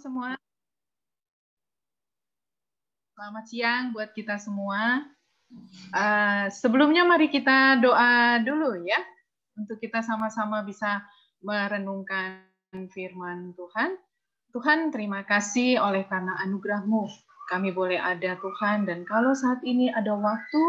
semua. Selamat siang buat kita semua. Sebelumnya mari kita doa dulu ya, untuk kita sama-sama bisa merenungkan firman Tuhan. Tuhan, terima kasih oleh karena anugerah-Mu. Kami boleh ada Tuhan, dan kalau saat ini ada waktu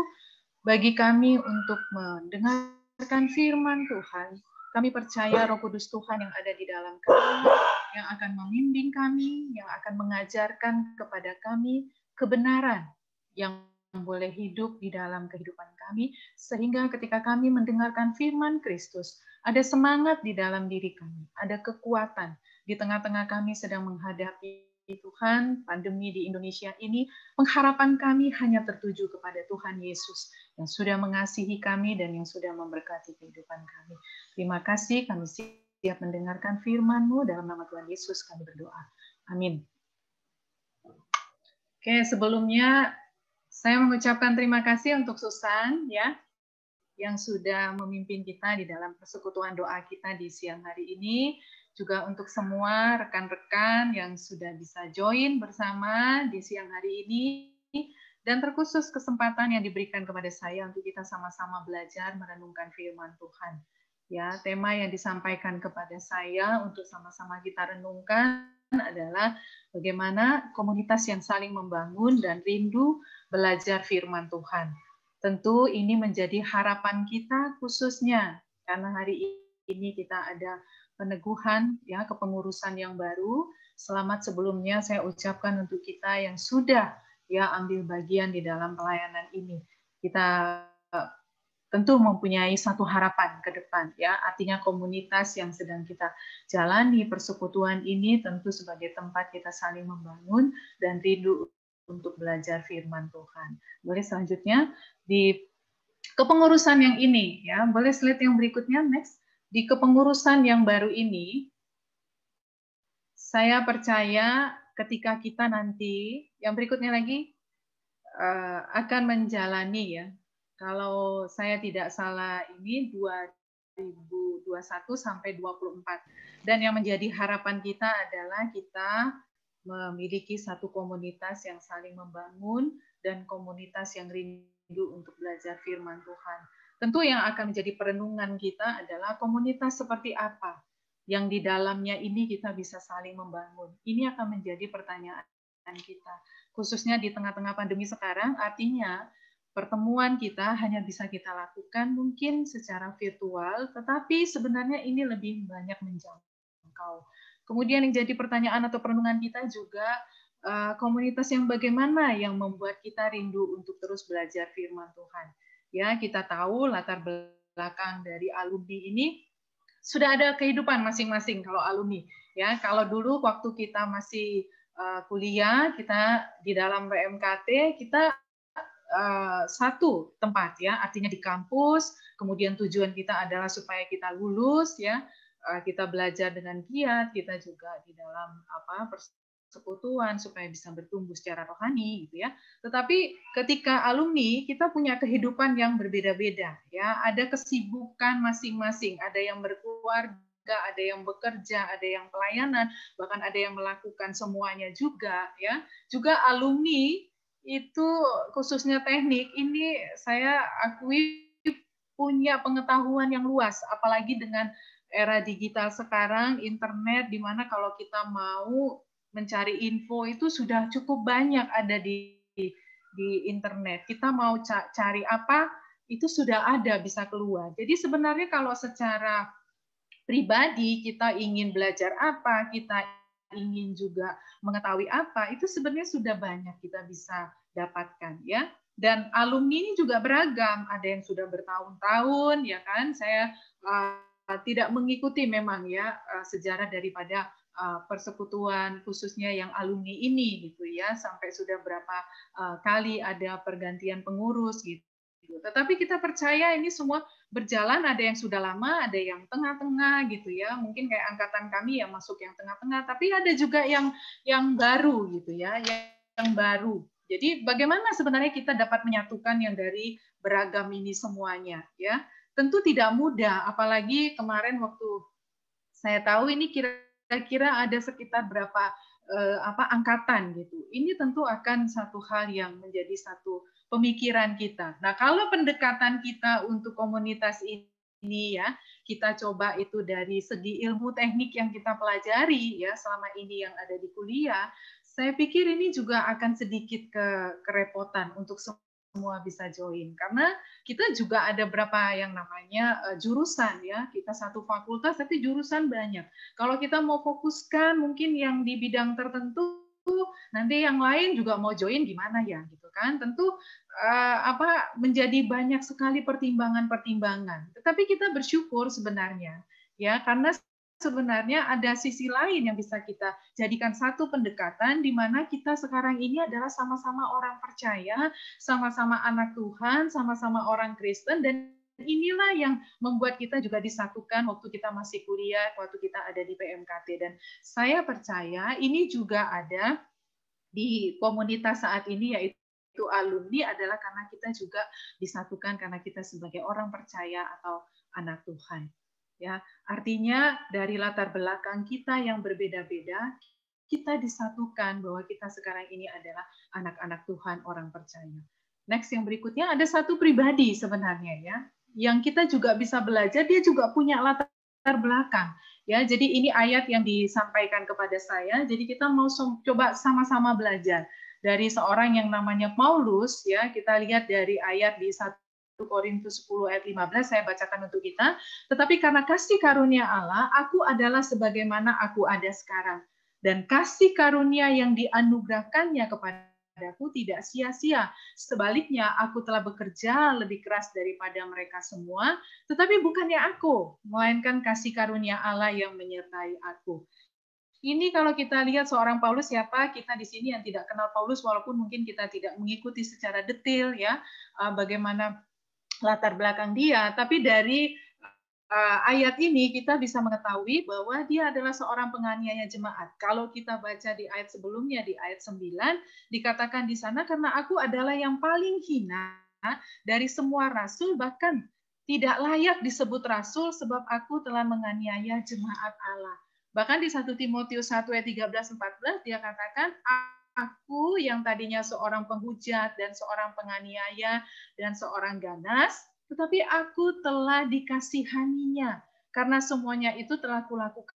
bagi kami untuk mendengarkan firman Tuhan, kami percaya Roh Kudus Tuhan yang ada di dalam kami, yang akan membimbing kami, yang akan mengajarkan kepada kami kebenaran yang boleh hidup di dalam kehidupan kami, sehingga ketika kami mendengarkan firman Kristus, ada semangat di dalam diri kami, ada kekuatan di tengah-tengah kami sedang menghadapi Tuhan, pandemi di Indonesia ini, pengharapan kami hanya tertuju kepada Tuhan Yesus yang sudah mengasihi kami dan yang sudah memberkati kehidupan kami. Terima kasih, kami siap mendengarkan firman-Mu. Dalam nama Tuhan Yesus kami berdoa. Amin. Oke, sebelumnya saya mengucapkan terima kasih untuk Susan ya, yang sudah memimpin kita di dalam persekutuan doa kita di siang hari ini. Juga untuk semua rekan-rekan yang sudah bisa join bersama di siang hari ini. Dan terkhusus kesempatan yang diberikan kepada saya untuk kita sama-sama belajar merenungkan firman Tuhan. Ya, tema yang disampaikan kepada saya untuk sama-sama kita renungkan adalah bagaimana komunitas yang saling membangun dan rindu belajar firman Tuhan. Tentu ini menjadi harapan kita khususnya karena hari ini kita ada peneguhan ya kepengurusan yang baru. Selamat sebelumnya saya ucapkan untuk kita yang sudah ya ambil bagian di dalam pelayanan ini. Kita tentu mempunyai satu harapan ke depan ya. Artinya komunitas yang sedang kita jalani persekutuan ini tentu sebagai tempat kita saling membangun dan rindu untuk belajar firman Tuhan. Boleh selanjutnya di kepengurusan yang ini ya, boleh slide yang berikutnya next. Di kepengurusan yang baru ini, saya percaya ketika kita nanti, yang berikutnya lagi, akan menjalani ya, kalau saya tidak salah ini 2021 sampai 2024. Dan yang menjadi harapan kita adalah kita memiliki satu komunitas yang saling membangun dan komunitas yang rindu untuk belajar firman Tuhan. Tentu yang akan menjadi perenungan kita adalah komunitas seperti apa yang di dalamnya ini kita bisa saling membangun. Ini akan menjadi pertanyaan kita, khususnya di tengah-tengah pandemi sekarang. Artinya pertemuan kita hanya bisa kita lakukan mungkin secara virtual, tetapi sebenarnya ini lebih banyak menjangkau. Kemudian yang jadi pertanyaan atau perenungan kita juga komunitas yang bagaimana yang membuat kita rindu untuk terus belajar firman Tuhan. Ya, kita tahu latar belakang dari alumni ini sudah ada kehidupan masing-masing kalau alumni. Ya, kalau dulu waktu kita masih kuliah, kita di dalam PMKT kita satu tempat ya, artinya di kampus. Kemudian tujuan kita adalah supaya kita lulus ya, kita belajar dengan giat, kita juga di dalam persekutuan supaya bisa bertumbuh secara rohani gitu ya. Tetapi ketika alumni kita punya kehidupan yang berbeda-beda ya, ada kesibukan masing-masing, ada yang berkeluarga, ada yang bekerja, ada yang pelayanan, bahkan ada yang melakukan semuanya juga ya. Juga alumni itu khususnya teknik ini saya akui punya pengetahuan yang luas, apalagi dengan era digital sekarang, internet, di mana kalau kita mau mencari info itu sudah cukup banyak ada di internet. Kita mau cari apa, itu sudah ada bisa keluar. Jadi sebenarnya kalau secara pribadi kita ingin belajar apa, kita ingin juga mengetahui apa, itu sebenarnya sudah banyak kita bisa dapatkan ya. Dan alumni ini juga beragam, ada yang sudah bertahun-tahun ya kan. Saya tidak mengikuti memang ya sejarah daripada persekutuan khususnya yang alumni ini gitu ya, sampai sudah berapa kali ada pergantian pengurus gitu. Tetapi kita percaya ini semua berjalan, ada yang sudah lama, ada yang tengah-tengah gitu ya. Mungkin kayak angkatan kami yang masuk yang tengah-tengah, tapi ada juga yang baru gitu ya, yang baru. Jadi bagaimana sebenarnya kita dapat menyatukan yang dari beragam ini semuanya ya. Tentu tidak mudah, apalagi kemarin waktu saya tahu ini kira-kira ada sekitar berapa angkatan gitu. Ini tentu akan satu hal yang menjadi satu pemikiran kita. Nah, kalau pendekatan kita untuk komunitas ini ya, kita coba itu dari segi ilmu teknik yang kita pelajari ya selama ini yang ada di kuliah, saya pikir ini juga akan sedikit kerepotan untuk semua bisa join karena kita juga ada berapa yang namanya jurusan ya, kita satu fakultas tapi jurusan banyak. Kalau kita mau fokuskan mungkin yang di bidang tertentu, nanti yang lain juga mau join gimana ya gitu kan. Tentu menjadi banyak sekali pertimbangan-pertimbangan. Tetapi kita bersyukur sebenarnya ya karena sebenarnya ada sisi lain yang bisa kita jadikan satu pendekatan di mana kita sekarang ini adalah sama-sama orang percaya, sama-sama anak Tuhan, sama-sama orang Kristen, dan inilah yang membuat kita juga disatukan waktu kita masih kuliah, waktu kita ada di PMKT. Dan saya percaya ini juga ada di komunitas saat ini, yaitu alumni, adalah karena kita juga disatukan karena kita sebagai orang percaya atau anak Tuhan. Ya, artinya dari latar belakang kita yang berbeda-beda, kita disatukan bahwa kita sekarang ini adalah anak-anak Tuhan, orang percaya. Next yang berikutnya ada satu pribadi sebenarnya ya, yang kita juga bisa belajar, dia juga punya latar belakang. Ya, jadi ini ayat yang disampaikan kepada saya. Jadi kita mau coba sama-sama belajar dari seorang yang namanya Paulus ya. Kita lihat dari ayat di 1 Korintus 10 ayat 15, saya bacakan untuk kita. Tetapi karena kasih karunia Allah, aku adalah sebagaimana aku ada sekarang. Dan kasih karunia yang dianugerahkannya kepadaku tidak sia-sia. Sebaliknya, aku telah bekerja lebih keras daripada mereka semua, tetapi bukannya aku, melainkan kasih karunia Allah yang menyertai aku. Ini kalau kita lihat seorang Paulus, siapa kita di sini yang tidak kenal Paulus, walaupun mungkin kita tidak mengikuti secara detail ya bagaimana latar belakang dia, tapi dari ayat ini kita bisa mengetahui bahwa dia adalah seorang penganiaya jemaat. Kalau kita baca di ayat sebelumnya, di ayat 9, dikatakan di sana, karena aku adalah yang paling hina dari semua rasul, bahkan tidak layak disebut rasul sebab aku telah menganiaya jemaat Allah. Bahkan di 1 Timotius 1 ayat 13-14 dia katakan, aku yang tadinya seorang penghujat dan seorang penganiaya dan seorang ganas, tetapi aku telah dikasihaninya karena semuanya itu telah kulakukan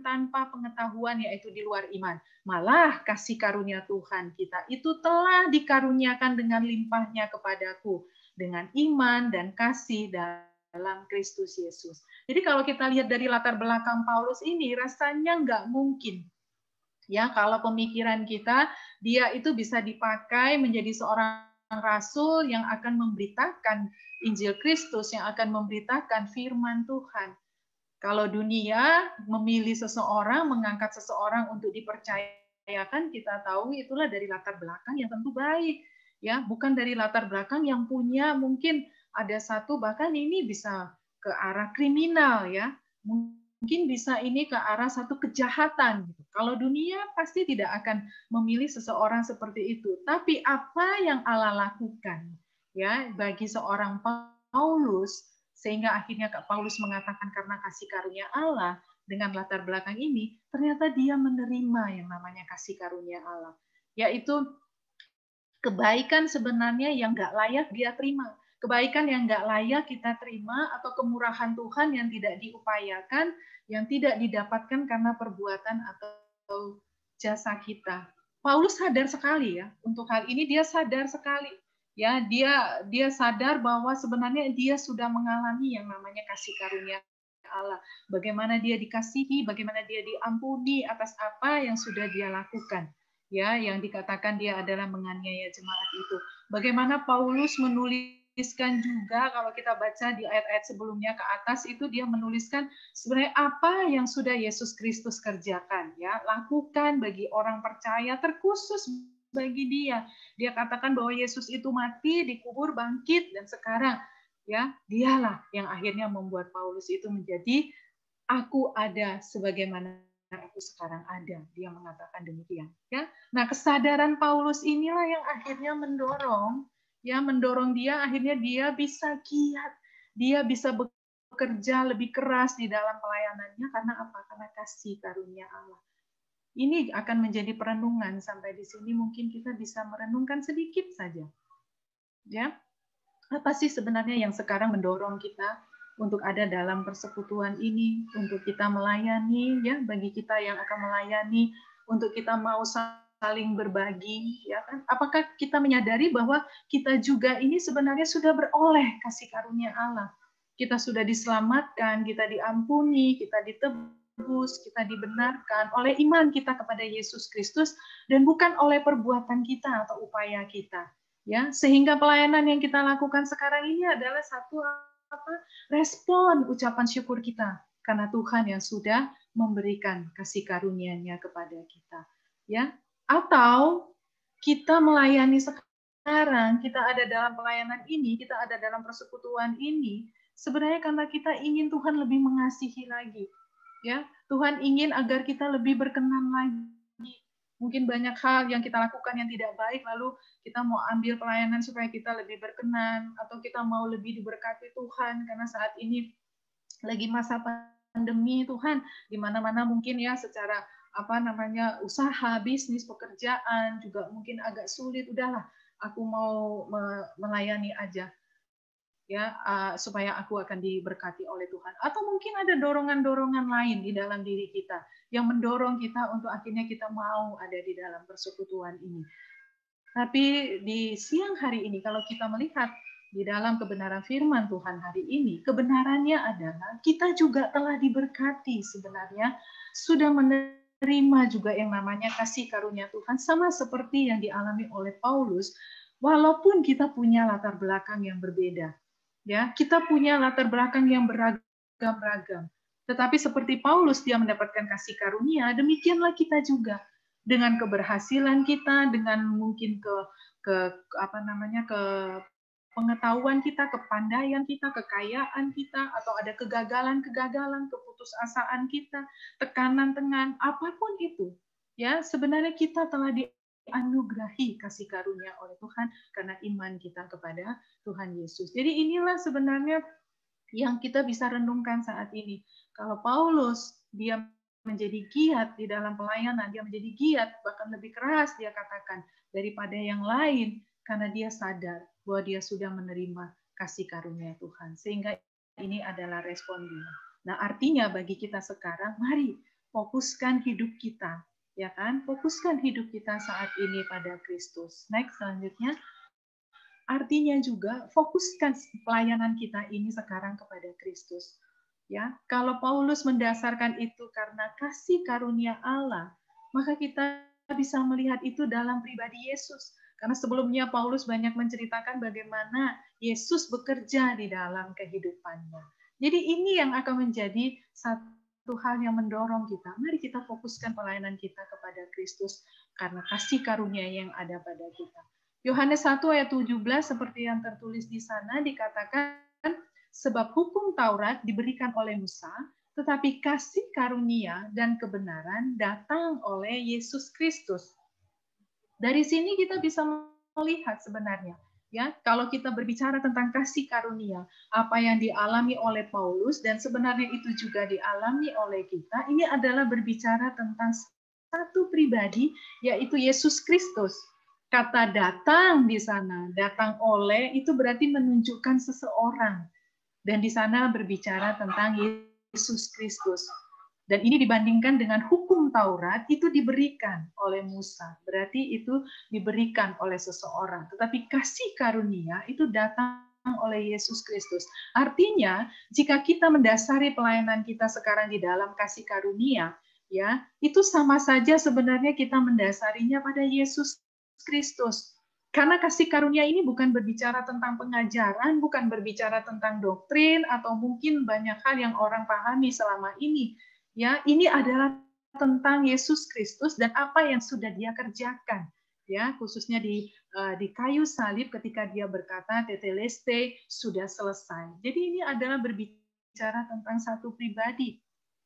tanpa pengetahuan, yaitu di luar iman. Malah kasih karunia Tuhan kita itu telah dikaruniakan dengan limpahnya kepadaku dengan iman dan kasih dalam Kristus Yesus. Jadi kalau kita lihat dari latar belakang Paulus ini, rasanya nggak mungkin ya kalau pemikiran kita dia itu bisa dipakai menjadi seorang rasul yang akan memberitakan Injil Kristus, yang akan memberitakan firman Tuhan. Kalau dunia memilih seseorang, mengangkat seseorang untuk dipercayakan, kita tahu itulah dari latar belakang yang tentu baik, ya, bukan dari latar belakang yang punya mungkin ada satu, bahkan ini bisa ke arah kriminal ya, mungkin bisa ini ke arah satu kejahatan. Kalau dunia pasti tidak akan memilih seseorang seperti itu. Tapi apa yang Allah lakukan ya bagi seorang Paulus, sehingga akhirnya Paulus mengatakan karena kasih karunia Allah, dengan latar belakang ini, ternyata dia menerima yang namanya kasih karunia Allah. Yaitu kebaikan sebenarnya yang nggak layak dia terima. Kebaikan yang nggak layak kita terima, atau kemurahan Tuhan yang tidak diupayakan, yang tidak didapatkan karena perbuatan atau jasa kita. Paulus sadar sekali ya, untuk hal ini dia sadar sekali. Ya, dia sadar bahwa sebenarnya dia sudah mengalami yang namanya kasih karunia Allah. Bagaimana dia dikasihi, bagaimana dia diampuni atas apa yang sudah dia lakukan. Ya, yang dikatakan dia adalah menganiaya jemaat itu. Bagaimana Paulus menuliskan juga, kalau kita baca di ayat-ayat sebelumnya ke atas, itu dia menuliskan sebenarnya apa yang sudah Yesus Kristus kerjakan, ya, lakukan bagi orang percaya, terkhusus bagi dia. Dia katakan bahwa Yesus itu mati, dikubur, bangkit, dan sekarang ya dialah yang akhirnya membuat Paulus itu menjadi aku ada sebagaimana aku sekarang ada. Dia mengatakan demikian. Ya, nah kesadaran Paulus inilah yang akhirnya mendorong dia, akhirnya dia bisa giat, dia bisa bekerja lebih keras di dalam pelayanannya karena apa? Karena kasih karunia Allah. Ini akan menjadi perenungan. Sampai di sini mungkin kita bisa merenungkan sedikit saja. Ya, apa sih sebenarnya yang sekarang mendorong kita untuk ada dalam persekutuan ini, untuk kita melayani, ya, bagi kita yang akan melayani, untuk kita mau saling berbagi, ya kan? Apakah kita menyadari bahwa kita juga ini sebenarnya sudah beroleh kasih karunia Allah? Kita sudah diselamatkan, kita diampuni, kita ditebus, kita dibenarkan oleh iman kita kepada Yesus Kristus, dan bukan oleh perbuatan kita atau upaya kita. Ya, sehingga pelayanan yang kita lakukan sekarang ini adalah satu respon ucapan syukur kita karena Tuhan yang sudah memberikan kasih karunia-Nya kepada kita. Ya, atau kita melayani sekarang, kita ada dalam pelayanan ini, kita ada dalam persekutuan ini, sebenarnya karena kita ingin Tuhan lebih mengasihi lagi. Ya, Tuhan ingin agar kita lebih berkenan lagi. Mungkin banyak hal yang kita lakukan yang tidak baik, lalu kita mau ambil pelayanan supaya kita lebih berkenan, atau kita mau lebih diberkati Tuhan, karena saat ini lagi masa pandemi Tuhan, di mana-mana mungkin ya secara usaha, bisnis, pekerjaan juga mungkin agak sulit, udahlah aku mau melayani aja. Ya, supaya aku akan diberkati oleh Tuhan. Atau mungkin ada dorongan-dorongan lain di dalam diri kita yang mendorong kita untuk akhirnya kita mau ada di dalam persekutuan ini. Tapi di siang hari ini, kalau kita melihat di dalam kebenaran firman Tuhan hari ini, kebenarannya adalah kita juga telah diberkati sebenarnya, sudah menerima juga yang namanya kasih karunia Tuhan, sama seperti yang dialami oleh Paulus, walaupun kita punya latar belakang yang berbeda. Ya, kita punya latar belakang yang beragam-ragam. Tetapi seperti Paulus dia mendapatkan kasih karunia, demikianlah kita juga dengan keberhasilan kita, dengan mungkin ke pengetahuan kita, kepandaian kita, kekayaan kita, atau ada kegagalan-kegagalan, keputusasaan kita, tekanan-tekanan, apapun itu, ya sebenarnya kita telah dianugerahi kasih karunia oleh Tuhan karena iman kita kepada Tuhan Yesus. Jadi inilah sebenarnya yang kita bisa renungkan saat ini. Kalau Paulus dia menjadi giat di dalam pelayanan, dia menjadi giat, bahkan lebih keras dia katakan daripada yang lain, karena dia sadar bahwa dia sudah menerima kasih karunia Tuhan. Sehingga ini adalah respon dia. Nah, artinya bagi kita sekarang, mari fokuskan hidup kita, ya kan? Fokuskan hidup kita saat ini pada Kristus. Next, selanjutnya. Artinya juga fokuskan pelayanan kita ini sekarang kepada Kristus. Ya, kalau Paulus mendasarkan itu karena kasih karunia Allah, maka kita bisa melihat itu dalam pribadi Yesus. Karena sebelumnya Paulus banyak menceritakan bagaimana Yesus bekerja di dalam kehidupannya. Jadi ini yang akan menjadi satu hal yang mendorong kita. Mari kita fokuskan pelayanan kita kepada Kristus karena kasih karunia yang ada pada kita. Yohanes 1 ayat 17 seperti yang tertulis di sana dikatakan, sebab hukum Taurat diberikan oleh Musa, tetapi kasih karunia dan kebenaran datang oleh Yesus Kristus. Dari sini kita bisa melihat sebenarnya, ya, kalau kita berbicara tentang kasih karunia, apa yang dialami oleh Paulus dan sebenarnya itu juga dialami oleh kita, ini adalah berbicara tentang satu pribadi, yaitu Yesus Kristus. Kata datang di sana, datang oleh itu berarti menunjukkan seseorang. Dan di sana berbicara tentang Yesus Kristus. Dan ini dibandingkan dengan hukum Taurat, itu diberikan oleh Musa. Berarti itu diberikan oleh seseorang. Tetapi kasih karunia itu datang oleh Yesus Kristus. Artinya, jika kita mendasari pelayanan kita sekarang di dalam kasih karunia, ya, itu sama saja sebenarnya kita mendasarinya pada Yesus Kristus. Karena kasih karunia ini bukan berbicara tentang pengajaran, bukan berbicara tentang doktrin, atau mungkin banyak hal yang orang pahami selama ini. Ya, ini adalah tentang Yesus Kristus dan apa yang sudah Dia kerjakan. Ya, khususnya di kayu salib ketika Dia berkata tetelestai, sudah selesai. Jadi ini adalah berbicara tentang satu pribadi,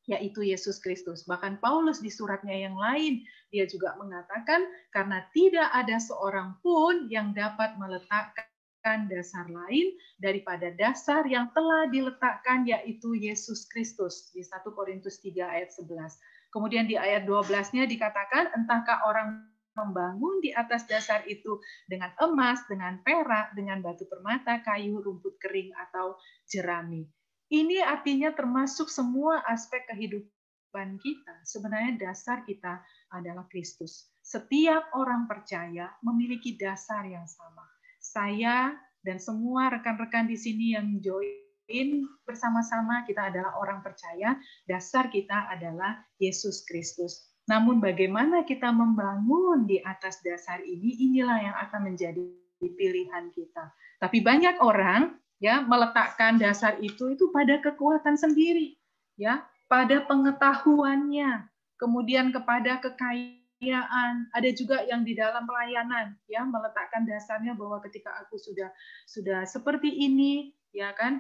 yaitu Yesus Kristus. Bahkan Paulus di suratnya yang lain, dia juga mengatakan, karena tidak ada seorang pun yang dapat meletakkan dasar lain daripada dasar yang telah diletakkan, yaitu Yesus Kristus. Di 1 Korintus 3 ayat 11. Kemudian di ayat 12-nya dikatakan, entahkah orang membangun di atas dasar itu dengan emas, dengan perak, dengan batu permata, kayu, rumput kering, atau jerami. Ini artinya termasuk semua aspek kehidupan kita. Sebenarnya dasar kita adalah Kristus. Setiap orang percaya memiliki dasar yang sama. Saya dan semua rekan-rekan di sini yang join bersama-sama, kita adalah orang percaya, dasar kita adalah Yesus Kristus. Namun bagaimana kita membangun di atas dasar ini, inilah yang akan menjadi pilihan kita. Tapi banyak orang ya meletakkan dasar itu pada kekuatan sendiri, ya, pada pengetahuannya, kemudian kepada kekayaan. Ada juga yang di dalam pelayanan ya meletakkan dasarnya bahwa ketika aku sudah seperti ini, ya kan,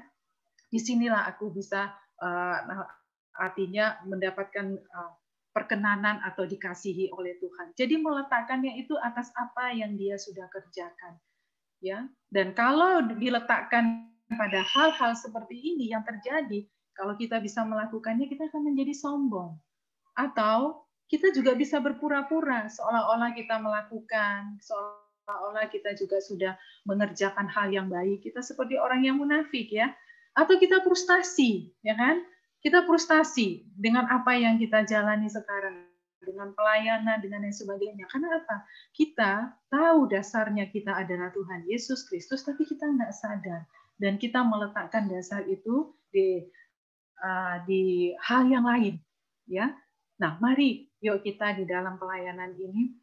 disinilah aku bisa artinya mendapatkan perkenanan atau dikasihi oleh Tuhan. Jadi meletakkannya itu atas apa yang dia sudah kerjakan, ya. Dan kalau diletakkan pada hal-hal seperti ini yang terjadi, kalau kita bisa melakukannya, kita akan menjadi sombong. Atau kita juga bisa berpura-pura seolah-olah kita melakukan, seolah-olah kita juga sudah mengerjakan hal yang baik. Kita seperti orang yang munafik, ya. Atau kita frustasi, ya kan? Kita frustasi dengan apa yang kita jalani sekarang, dengan pelayanan, dengan yang sebagainya. Karena apa? Kita tahu dasarnya kita adalah Tuhan Yesus Kristus, tapi kita nggak sadar. Dan kita meletakkan dasar itu di hal yang lain. Ya. Nah, mari yuk kita di dalam pelayanan ini,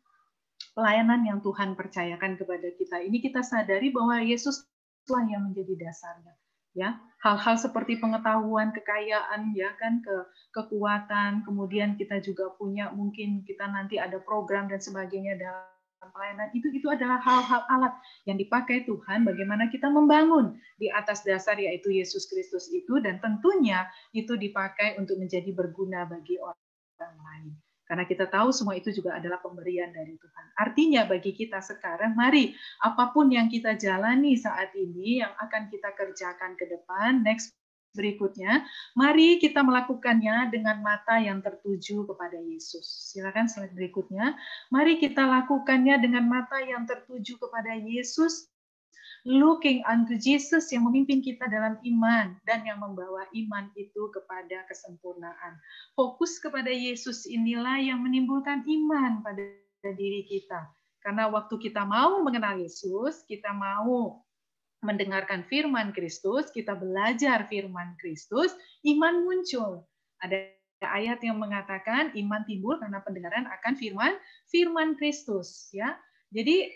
pelayanan yang Tuhan percayakan kepada kita, ini kita sadari bahwa Yesuslah yang menjadi dasarnya. Ya, hal-hal seperti pengetahuan, kekayaan, ya kan, kekuatan, kemudian kita juga punya mungkin kita nanti ada program dan sebagainya dalam pelayanan, itu adalah hal-hal alat yang dipakai Tuhan bagaimana kita membangun di atas dasar yaitu Yesus Kristus itu, dan tentunya itu dipakai untuk menjadi berguna bagi orang lain. Karena kita tahu semua itu juga adalah pemberian dari Tuhan. Artinya bagi kita sekarang, mari apapun yang kita jalani saat ini, yang akan kita kerjakan ke depan, next berikutnya, mari kita melakukannya dengan mata yang tertuju kepada Yesus. Silakan slide berikutnya. Mari kita lakukannya dengan mata yang tertuju kepada Yesus, looking unto Jesus yang memimpin kita dalam iman dan yang membawa iman itu kepada kesempurnaan. Fokus kepada Yesus inilah yang menimbulkan iman pada diri kita. Karena waktu kita mau mengenal Yesus, kita mau mendengarkan firman Kristus, kita belajar firman Kristus, iman muncul. Ada ayat yang mengatakan iman timbul karena pendengaran akan firman Kristus, ya. Jadi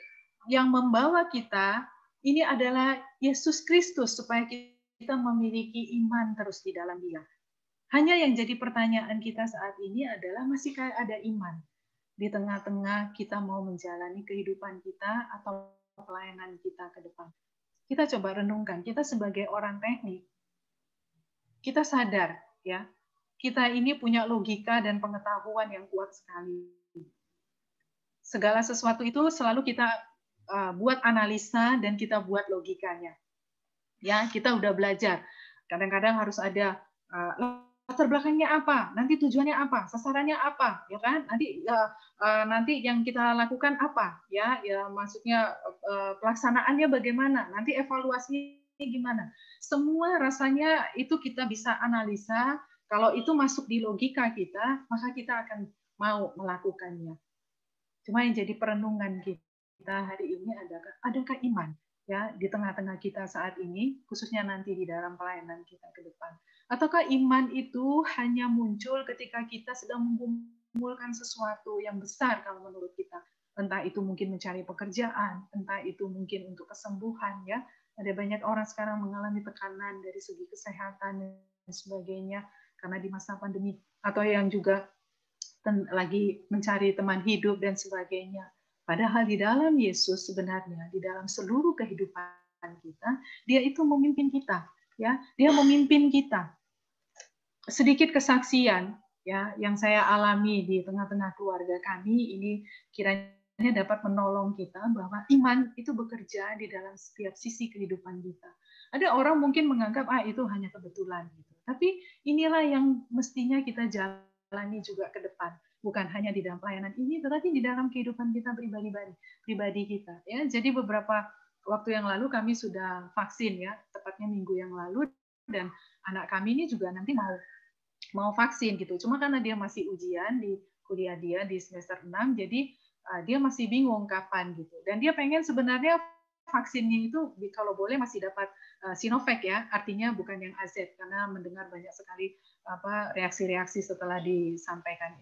yang membawa kita ini adalah Yesus Kristus supaya kita memiliki iman terus di dalam Dia. Hanya yang jadi pertanyaan kita saat ini adalah masihkah ada iman di tengah-tengah kita mau menjalani kehidupan kita atau pelayanan kita ke depan. Kita coba renungkan, kita sebagai orang teknik, kita sadar ya, kita ini punya logika dan pengetahuan yang kuat sekali. Segala sesuatu itu selalu kita buat analisa dan kita buat logikanya. Ya, kita udah belajar. Kadang-kadang harus ada latar belakangnya apa, nanti tujuannya apa, sasarannya apa, ya kan? Nanti yang kita lakukan apa, ya maksudnya pelaksanaannya bagaimana, nanti evaluasinya gimana. Semua rasanya itu kita bisa analisa. Kalau itu masuk di logika kita, maka kita akan mau melakukannya. Cuma yang jadi perenungan kita hari ini adakah iman ya di tengah-tengah kita saat ini, khususnya nanti di dalam pelayanan kita ke depan. Ataukah iman itu hanya muncul ketika kita sedang mengumpulkan sesuatu yang besar kalau menurut kita. Entah itu mungkin mencari pekerjaan, entah itu mungkin untuk kesembuhan, ya. Ada banyak orang sekarang mengalami tekanan dari segi kesehatan dan sebagainya karena di masa pandemi, atau yang juga lagi mencari teman hidup dan sebagainya. Padahal di dalam Yesus sebenarnya, di dalam seluruh kehidupan kita, Dia itu memimpin kita, ya. Dia memimpin kita. Sedikit kesaksian ya yang saya alami di tengah-tengah keluarga kami ini kiranya dapat menolong kita bahwa iman itu bekerja di dalam setiap sisi kehidupan kita. Ada orang mungkin menganggap itu hanya kebetulan gitu. Tapi inilah yang mestinya kita jalan jalani juga ke depan. Bukan hanya di dalam pelayanan ini, tetapi di dalam kehidupan kita pribadi kita. Ya, jadi beberapa waktu yang lalu kami sudah vaksin ya, tepatnya minggu yang lalu, dan anak kami ini juga nanti mau vaksin gitu. Cuma karena dia masih ujian di kuliah dia di semester 6, jadi dia masih bingung kapan gitu. Dan dia pengen sebenarnya vaksinnya itu kalau boleh masih dapat Sinovac ya, artinya bukan yang AZ, karena mendengar banyak sekali reaksi-reaksi setelah disampaikan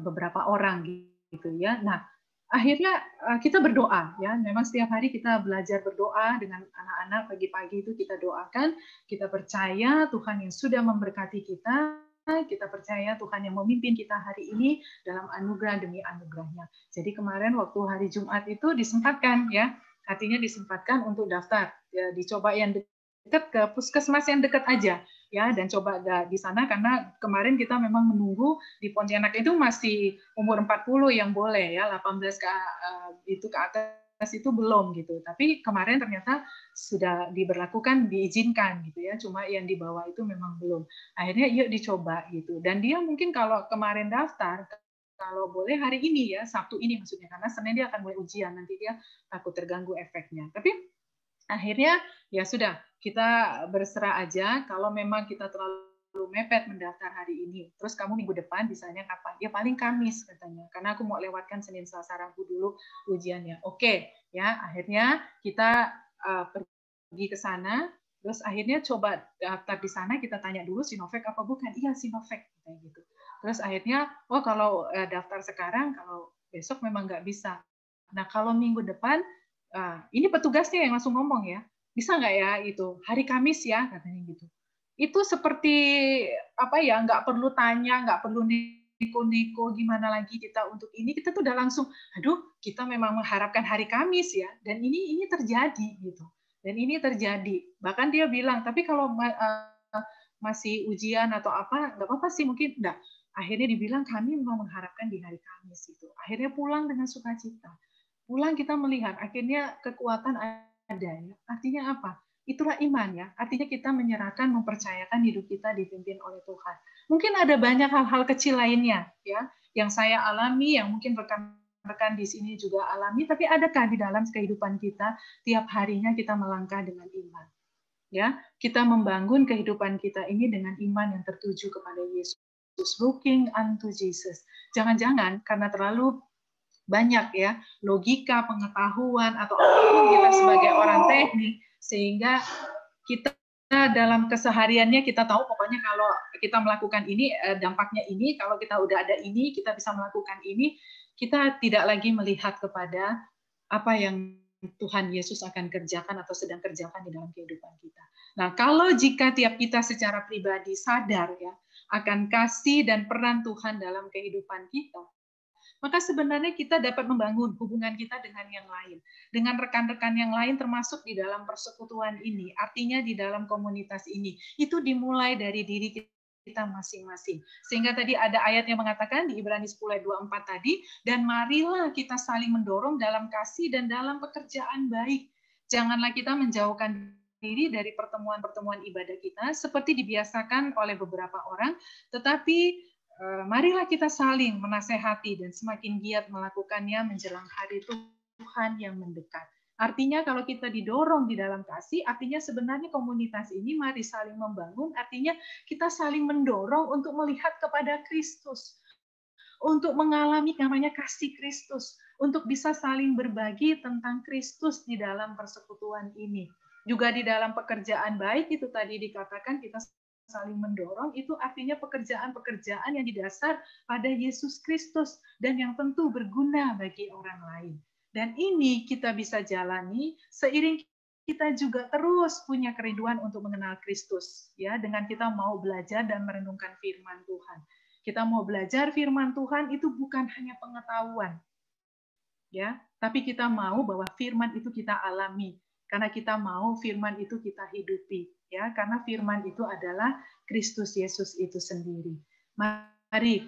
beberapa orang gitu ya. Nah, akhirnya kita berdoa ya. Memang setiap hari kita belajar berdoa dengan anak-anak, pagi-pagi itu kita doakan, kita percaya Tuhan yang sudah memberkati kita. Kita percaya Tuhan yang memimpin kita hari ini dalam anugerah demi anugerahnya. Jadi kemarin waktu hari Jumat itu disempatkan ya, artinya disempatkan untuk daftar. Ya, dicoba yang dekat ke puskesmas yang dekat aja ya, dan coba di sana karena kemarin kita memang menunggu di Pontianak itu masih umur 40 yang boleh ya, 18 itu ke atas itu belum gitu. Tapi kemarin ternyata sudah diberlakukan, diizinkan gitu ya. Cuma yang di bawah itu memang belum. Akhirnya yuk dicoba gitu. Dan dia mungkin kalau kemarin daftar, kalau boleh hari ini ya, Sabtu ini maksudnya, karena Senin dia akan mulai ujian, nanti dia takut terganggu efeknya. Tapi akhirnya ya sudah, kita berserah aja. Kalau memang kita terlalu mepet mendaftar hari ini, terus kamu minggu depan bisanya kapan? Ya paling Kamis katanya, karena aku mau lewatkan Senin, Selasa, Rabu dulu ujiannya. Oke, ya akhirnya kita pergi ke sana, terus akhirnya coba daftar di sana, kita tanya dulu Sinovac apa bukan? Iya Sinovac kayak gitu. Terus akhirnya, oh kalau daftar sekarang, kalau besok memang nggak bisa. Nah kalau minggu depan, ini petugasnya yang langsung ngomong ya, bisa nggak ya itu hari Kamis ya katanya gitu. Itu seperti apa ya, nggak perlu tanya, nggak perlu niko-niko gimana lagi kita untuk ini, kita tuh udah langsung, aduh kita memang mengharapkan hari Kamis ya, dan ini terjadi gitu, dan ini terjadi. Bahkan dia bilang, tapi kalau masih ujian atau apa, nggak apa-apa sih mungkin, enggak. Akhirnya dibilang kami memang mengharapkan di hari Kamis itu. Akhirnya pulang dengan sukacita. Pulang kita melihat akhirnya kekuatan ada ya. Artinya apa? Itulah iman ya. Artinya kita menyerahkan, mempercayakan hidup kita dipimpin oleh Tuhan. Mungkin ada banyak hal-hal kecil lainnya ya yang saya alami, yang mungkin rekan-rekan di sini juga alami, tapi adakah di dalam kehidupan kita tiap harinya kita melangkah dengan iman? Ya, kita membangun kehidupan kita ini dengan iman yang tertuju kepada Yesus. Looking unto Jesus. Jangan-jangan karena terlalu banyak ya logika, pengetahuan atau apapun kita sebagai orang teknik, sehingga kita dalam kesehariannya kita tahu pokoknya kalau kita melakukan ini dampaknya ini, kalau kita udah ada ini kita bisa melakukan ini, kita tidak lagi melihat kepada apa yang Tuhan Yesus akan kerjakan atau sedang kerjakan di dalam kehidupan kita. Nah, kalau jika tiap kita secara pribadi sadar ya akan kasih dan peran Tuhan dalam kehidupan kita, maka sebenarnya kita dapat membangun hubungan kita dengan yang lain, dengan rekan-rekan yang lain termasuk di dalam persekutuan ini, artinya di dalam komunitas ini. Itu dimulai dari diri kita masing-masing. Sehingga tadi ada ayat yang mengatakan di Ibrani 10 ayat 24 tadi, dan marilah kita saling mendorong dalam kasih dan dalam pekerjaan baik. Janganlah kita menjauhkan diri dari pertemuan-pertemuan ibadah kita seperti dibiasakan oleh beberapa orang, tetapi marilah kita saling menasehati dan semakin giat melakukannya menjelang hari Tuhan yang mendekat. Artinya kalau kita didorong di dalam kasih, artinya sebenarnya komunitas ini mari saling membangun, artinya kita saling mendorong untuk melihat kepada Kristus, untuk mengalami namanya kasih Kristus, untuk bisa saling berbagi tentang Kristus di dalam persekutuan ini. Juga di dalam pekerjaan baik itu tadi dikatakan kita saling mendorong, itu artinya pekerjaan-pekerjaan yang didasar pada Yesus Kristus dan yang tentu berguna bagi orang lain. Dan ini kita bisa jalani seiring kita juga terus punya kerinduan untuk mengenal Kristus ya, dengan kita mau belajar dan merenungkan firman Tuhan. Kita mau belajar firman Tuhan itu bukan hanya pengetahuan ya, tapi kita mau bahwa firman itu kita alami. Karena kita mau firman itu kita hidupi, ya. Karena firman itu adalah Kristus Yesus itu sendiri. Mari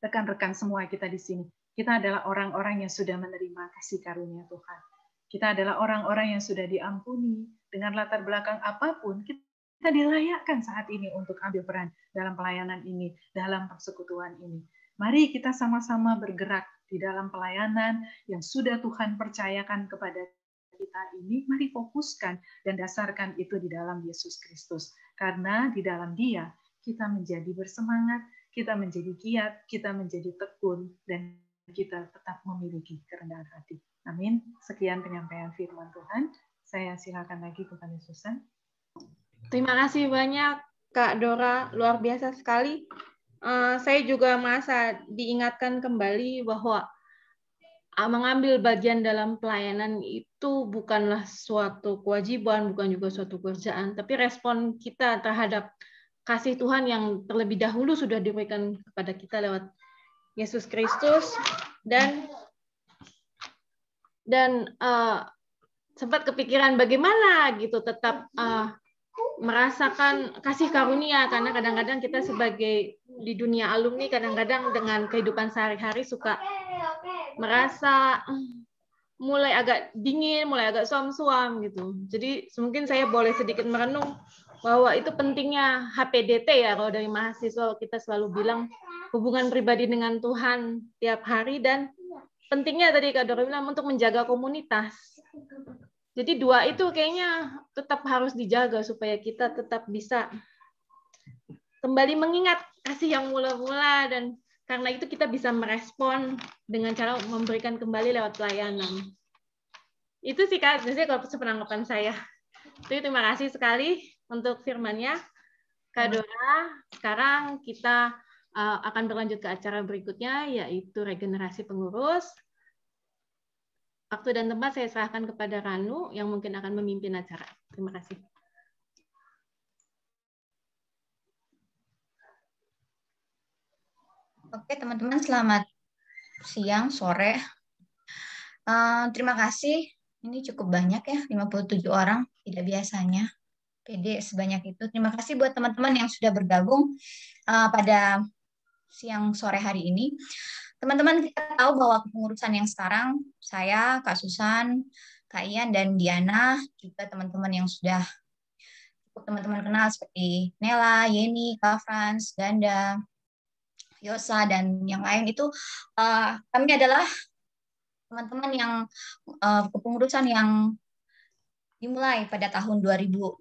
rekan-rekan semua kita di sini, kita adalah orang-orang yang sudah menerima kasih karunia Tuhan. Kita adalah orang-orang yang sudah diampuni dengan latar belakang apapun. Kita Kita dilayakkan saat ini untuk ambil peran dalam pelayanan ini, dalam persekutuan ini. Mari kita sama-sama bergerak di dalam pelayanan yang sudah Tuhan percayakan kepada kita ini. Mari fokuskan dan dasarkan itu di dalam Yesus Kristus. Karena di dalam Dia kita menjadi bersemangat, kita menjadi giat, kita menjadi tekun, dan kita tetap memiliki kerendahan hati. Amin. Sekian penyampaian firman Tuhan. Saya silakan lagi kepada Susan. Terima kasih banyak Kak Dora, luar biasa sekali. Saya juga merasa diingatkan kembali bahwa mengambil bagian dalam pelayanan itu bukanlah suatu kewajiban, bukan juga suatu kerjaan, tapi respon kita terhadap kasih Tuhan yang terlebih dahulu sudah diberikan kepada kita lewat Yesus Kristus, dan sempat kepikiran bagaimana gitu tetap merasakan kasih karunia, karena kadang-kadang kita sebagai di dunia alumni kadang-kadang dengan kehidupan sehari-hari suka merasa mulai agak dingin, mulai agak suam-suam gitu. Jadi mungkin saya boleh sedikit merenung bahwa itu pentingnya HPDT ya, kalau dari mahasiswa kita selalu bilang hubungan pribadi dengan Tuhan tiap hari, dan pentingnya tadi Kak Dora bilang untuk menjaga komunitas. Jadi dua itu kayaknya tetap harus dijaga supaya kita tetap bisa kembali mengingat kasih yang mula-mula, dan karena itu kita bisa merespon dengan cara memberikan kembali lewat pelayanan. Itu sih Kak, biasanya kalau penanggapan saya. Jadi terima kasih sekali untuk firman-Nya Kak Dora. Sekarang kita akan berlanjut ke acara berikutnya, yaitu regenerasi pengurus. Waktu dan tempat saya serahkan kepada Ranu yang mungkin akan memimpin acara. Terima kasih. Oke, teman-teman, selamat siang, sore. Terima kasih. Ini cukup banyak ya, 57 orang. Tidak biasanya PD sebanyak itu. Terima kasih buat teman-teman yang sudah bergabung pada siang sore hari ini. Teman-teman, kita tahu bahwa kepengurusan yang sekarang, saya, Kak Susan, Kak Ian, dan Diana, juga teman-teman yang sudah cukup teman-teman kenal seperti Nela, Yeni, Kak Frans, Ganda, Yosa, dan yang lain itu, kami adalah teman-teman yang kepengurusan yang dimulai pada tahun 2016,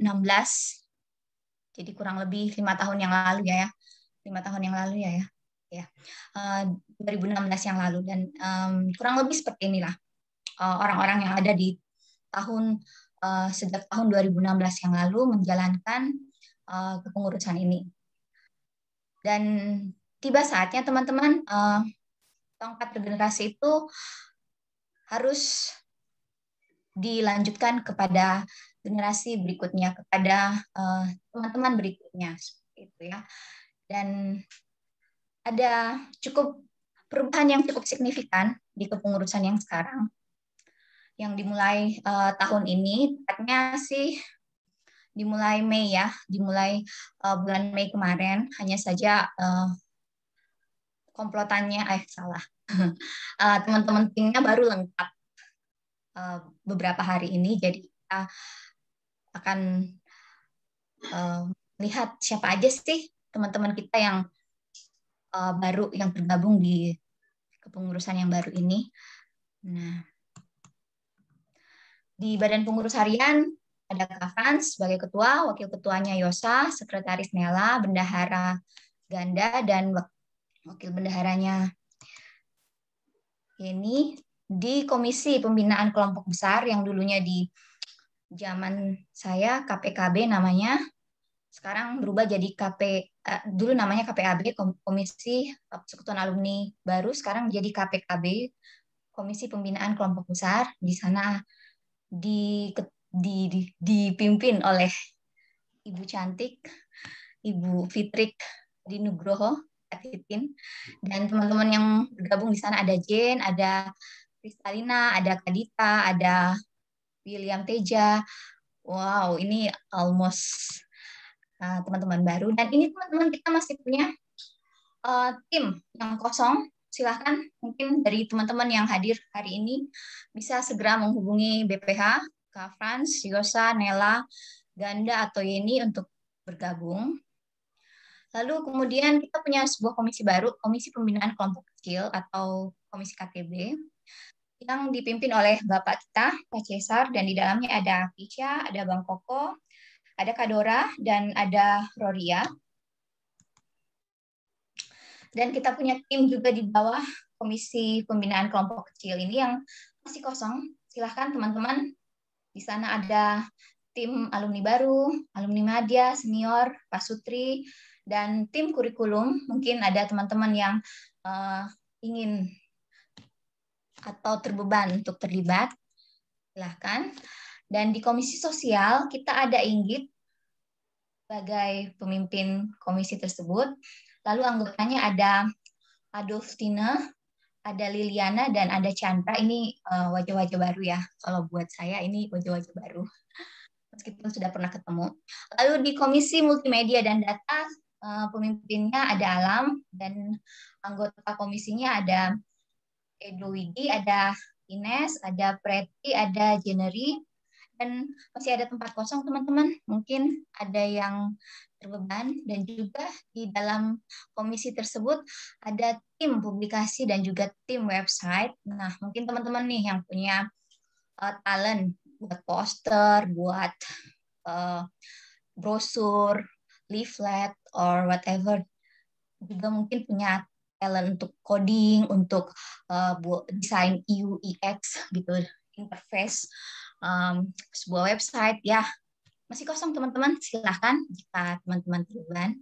jadi kurang lebih 5 tahun yang lalu ya, 5 tahun yang lalu ya. 2016 yang lalu, dan kurang lebih seperti inilah orang-orang yang ada di sejak tahun 2016 yang lalu menjalankan kepengurusan ini. Dan tiba saatnya teman-teman, tongkat regenerasi itu harus dilanjutkan kepada generasi berikutnya, kepada teman-teman berikutnya, seperti itu ya. Dan ada cukup perubahan yang cukup signifikan di kepengurusan yang sekarang, yang dimulai tahun ini, tepatnya sih dimulai Mei ya, dimulai bulan Mei kemarin. Hanya saja komplotannya, teman-teman timnya baru lengkap beberapa hari ini, jadi kita akan lihat siapa aja sih teman-teman kita yang baru yang tergabung di kepengurusan yang baru ini. Nah, di Badan Pengurus Harian ada Kak Frans sebagai ketua, wakil ketuanya Yosa, sekretaris Nela, bendahara Ganda, dan wakil bendaharanya Yeni. Di Komisi Pembinaan Kelompok Besar yang dulunya di zaman saya KPKB namanya, sekarang berubah jadi dulu namanya KPAB, Komisi Persekutuan Alumni Baru, sekarang jadi KPKB, Komisi Pembinaan Kelompok Besar. Di sana dipimpin oleh Ibu Cantik, Ibu Fitrik di Nugroho, Titin, dan teman-teman yang bergabung di sana ada Jane, ada Kristalina, ada Kadita, ada William Teja. Wow, ini almost teman-teman baru. Dan ini teman-teman kita masih punya tim yang kosong. Silahkan mungkin dari teman-teman yang hadir hari ini bisa segera menghubungi BPH, Kak Frans, Yosa, Nela, Ganda, atau Yeni untuk bergabung. Lalu kemudian kita punya sebuah komisi baru, Komisi Pembinaan Kelompok Kecil atau Komisi KKB, yang dipimpin oleh Bapak kita, Pak Cesar, dan di dalamnya ada Kisha, ada Bang Koko, ada Kak Dora, dan ada Roria. Dan kita punya tim juga di bawah Komisi Pembinaan Kelompok Kecil ini yang masih kosong. Silahkan teman-teman, di sana ada tim alumni baru, alumni media, senior, Pak Sutri, dan tim kurikulum. Mungkin ada teman-teman yang ingin atau terbeban untuk terlibat, silahkan. Dan di komisi sosial, kita ada Inggit sebagai pemimpin komisi tersebut. Lalu anggotanya ada Adolftina, ada Liliana, dan ada Chandra. Ini wajah-wajah baru ya. Kalau buat saya ini wajah-wajah baru, meskipun sudah pernah ketemu. Lalu di komisi multimedia dan data, pemimpinnya ada Alam, dan anggota komisinya ada Edo Widi, ada Ines, ada Preti, ada Jeneri, dan masih ada tempat kosong teman-teman. Mungkin ada yang terbeban, dan juga di dalam komisi tersebut ada tim publikasi dan juga tim website. Nah, mungkin teman-teman nih yang punya talent buat poster, buat brosur, leaflet, or whatever, juga mungkin punya talent untuk coding, untuk desain UX gitu, interface sebuah website ya. Masih kosong teman-teman, silahkan jika teman-teman terlibat.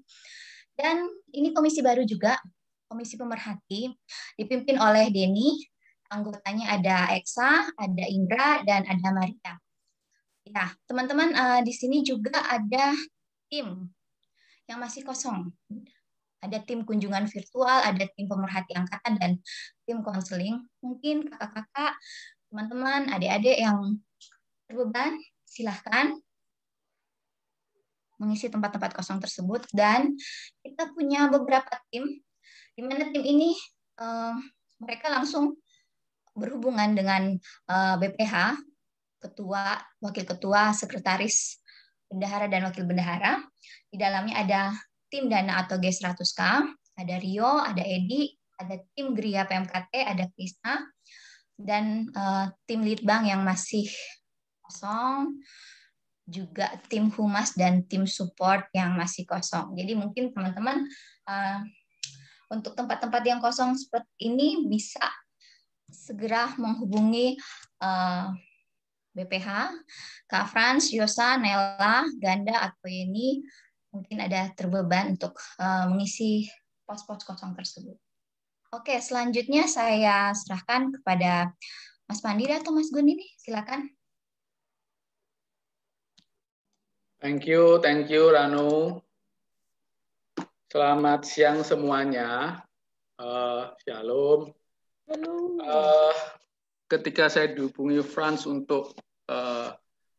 Dan ini komisi baru juga, komisi pemerhati, dipimpin oleh Denny. Anggotanya ada Eksa, ada Indra, dan ada Maria. Ya, teman-teman, di sini juga ada tim yang masih kosong. Ada tim kunjungan virtual, ada tim pemerhati angkatan, dan tim konseling. Mungkin kakak-kakak, teman-teman, adik-adik yang terbeban, silahkan mengisi tempat-tempat kosong tersebut. Dan kita punya beberapa tim, di mana tim ini mereka langsung berhubungan dengan BPH, ketua, wakil ketua, sekretaris, bendahara, dan wakil bendahara. Di dalamnya ada tim Dana atau G100K, ada Rio, ada Edi, ada tim Gria PMKT, ada Krisna, dan tim Litbang yang masih kosong, juga tim Humas dan tim support yang masih kosong. Jadi mungkin teman-teman untuk tempat-tempat yang kosong seperti ini bisa segera menghubungi BPH, Kak Frans, Yosa, Nela, Ganda, atau Yeni, mungkin ada terbeban untuk mengisi pos-pos kosong tersebut. Oke, selanjutnya saya serahkan kepada Mas Pandira atau Mas Gun ini, silakan. Thank you Ranu. Selamat siang semuanya. Shalom. Ketika saya dihubungi Frans untuk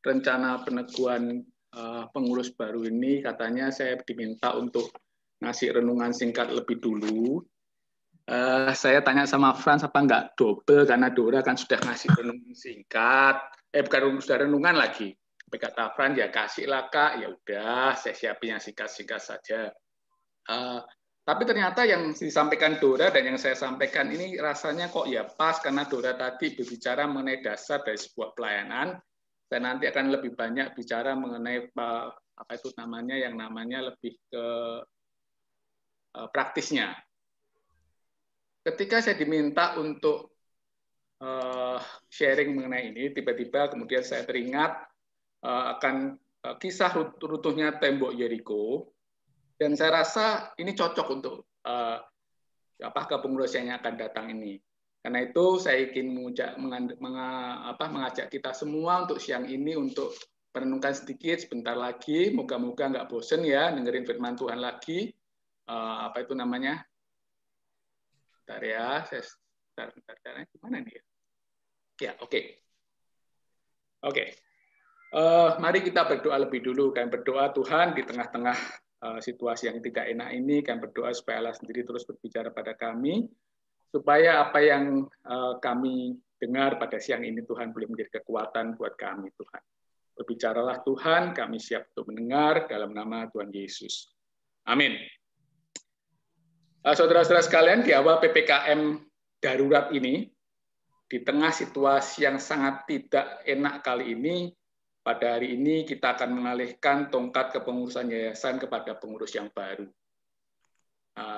rencana peneguhan pengurus baru ini, katanya saya diminta untuk ngasih renungan singkat lebih dulu. Saya tanya sama Frans apa enggak double, karena Dora kan sudah ngasih renungan singkat, bukan sudah renungan lagi. Kata Frans ya kasihlah Kak, ya udah saya siapin yang singkat-singkat saja. Tapi ternyata yang disampaikan Dora dan yang saya sampaikan ini rasanya kok ya pas, karena Dora tadi berbicara mengenai dasar dari sebuah pelayanan. Saya nanti akan lebih banyak bicara mengenai apa itu namanya, yang namanya lebih ke praktisnya. Ketika saya diminta untuk sharing mengenai ini, tiba-tiba kemudian saya teringat akan kisah runtuhnya tembok Yeriko, dan saya rasa ini cocok untuk kepengurusan yang akan datang ini. Karena itu saya ingin mengajak kita semua untuk siang ini untuk merenungkan sedikit sebentar lagi. Moga-moga nggak bosen ya dengerin firman Tuhan lagi. Apa itu namanya? Bentar ya, bentar, gimana nih ya? Ya, oke. Mari kita berdoa lebih dulu. Kan berdoa Tuhan di tengah-tengah situasi yang tidak enak ini, kan berdoa supaya Allah sendiri terus berbicara pada kami, supaya apa yang kami dengar pada siang ini Tuhan boleh menjadi kekuatan buat kami Tuhan. Berbicaralah Tuhan, kami siap untuk mendengar dalam nama Tuhan Yesus. Amin. Saudara-saudara sekalian, di awal PPKM darurat ini, di tengah situasi yang sangat tidak enak kali ini, pada hari ini kita akan mengalihkan tongkat kepengurusan yayasan kepada pengurus yang baru.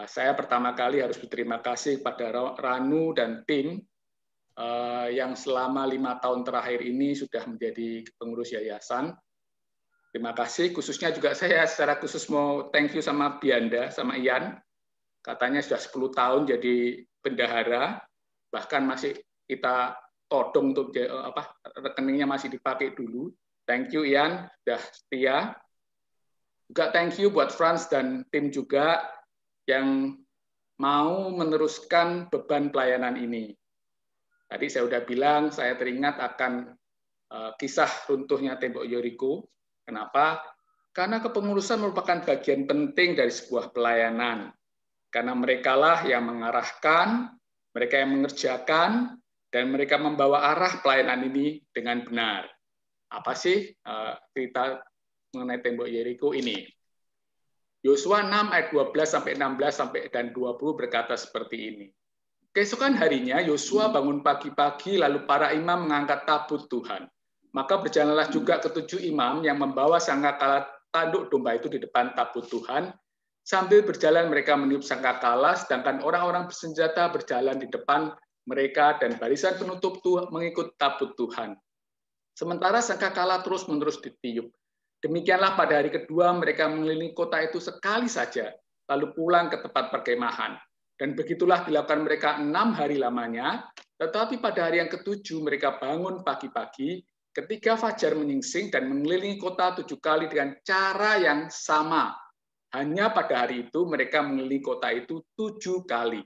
Saya pertama kali harus berterima kasih kepada Ranu dan tim yang selama 5 tahun terakhir ini sudah menjadi pengurus yayasan. Terima kasih, khususnya juga saya secara khusus mau thank you sama Bianda, sama Ian. Katanya sudah 10 tahun jadi bendahara, bahkan masih kita todong untuk rekeningnya masih dipakai dulu. Thank you Ian, sudah setia. Juga thank you buat Frans dan tim juga yang mau meneruskan beban pelayanan ini. Tadi saya sudah bilang, saya teringat akan kisah runtuhnya tembok Yeriko. Kenapa? Karena kepengurusan merupakan bagian penting dari sebuah pelayanan. Karena merekalah yang mengarahkan, mereka yang mengerjakan, dan mereka membawa arah pelayanan ini dengan benar. Apa sih cerita mengenai tembok Yeriko ini? Yosua 6 ayat 12-16 dan 20 berkata seperti ini. Keesokan harinya Yosua bangun pagi-pagi lalu para imam mengangkat tabut Tuhan. Maka berjalanlah juga ketujuh imam yang membawa sangkakala tanduk domba itu di depan tabut Tuhan. Sambil berjalan mereka meniup sangkakala, sedangkan orang-orang bersenjata berjalan di depan mereka dan barisan penutup mengikut tabut Tuhan. Sementara sangkakala terus-menerus ditiup. Demikianlah pada hari kedua mereka mengelilingi kota itu sekali saja, lalu pulang ke tempat perkemahan. Dan begitulah dilakukan mereka 6 hari lamanya, tetapi pada hari yang ketujuh mereka bangun pagi-pagi, ketika fajar menyingsing dan mengelilingi kota 7 kali dengan cara yang sama. Hanya pada hari itu mereka mengelilingi kota itu 7 kali.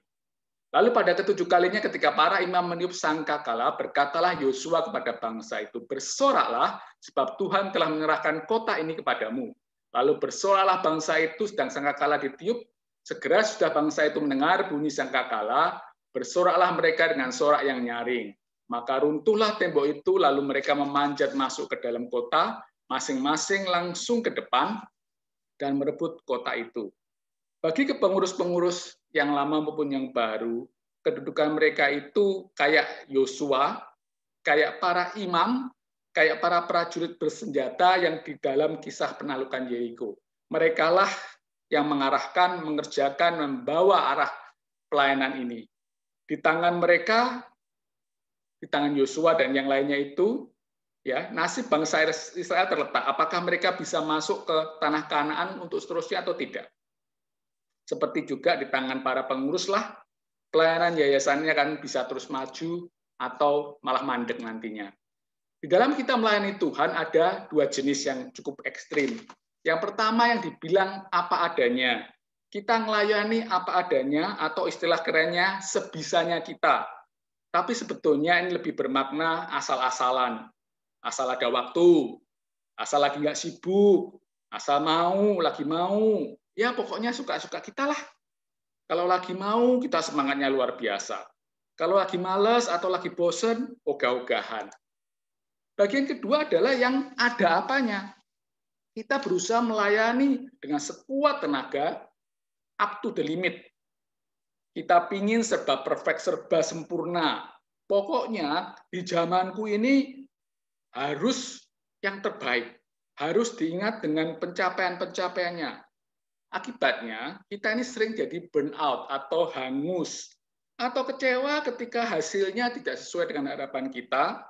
Lalu pada ketujuh kalinya ketika para imam meniup sangkakala, berkatalah Yosua kepada bangsa itu, bersoraklah sebab Tuhan telah menyerahkan kota ini kepadamu. Lalu bersoraklah bangsa itu sedang sangkakala ditiup. Segera sudah bangsa itu mendengar bunyi sangkakala, bersoraklah mereka dengan sorak yang nyaring. Maka runtuhlah tembok itu, lalu mereka memanjat masuk ke dalam kota, masing-masing langsung ke depan, dan merebut kota itu. Bagi kepengurus-pengurus yang lama maupun yang baru, kedudukan mereka itu kayak Yosua, kayak para imam, kayak para prajurit bersenjata yang di dalam kisah penaklukan Yeriko. Merekalah yang mengarahkan, mengerjakan, membawa arah pelayanan ini. Di tangan mereka, di tangan Yosua dan yang lainnya itu, ya nasib bangsa Israel terletak. Apakah mereka bisa masuk ke tanah Kanaan untuk seterusnya atau tidak? Seperti juga di tangan para penguruslah, pelayanan yayasannya kan bisa terus maju atau malah mandek nantinya. Di dalam kita melayani Tuhan ada 2 jenis yang cukup ekstrim. Yang pertama yang dibilang apa adanya. Kita melayani apa adanya atau istilah kerennya sebisanya kita. Tapi sebetulnya ini lebih bermakna asal-asalan. Asal ada waktu, asal lagi nggak sibuk, asal mau, lagi mau. Ya pokoknya suka-suka kita lah. Kalau lagi mau, kita semangatnya luar biasa. Kalau lagi malas atau lagi bosen, ogah-ogahan. Bagian kedua adalah yang ada apanya. Kita berusaha melayani dengan sekuat tenaga, up to the limit. Kita pingin serba perfect, serba sempurna. Pokoknya di zamanku ini harus yang terbaik. Harus diingat dengan pencapaian-pencapaiannya. Akibatnya, kita ini sering jadi burnout atau hangus. Atau kecewa ketika hasilnya tidak sesuai dengan harapan kita,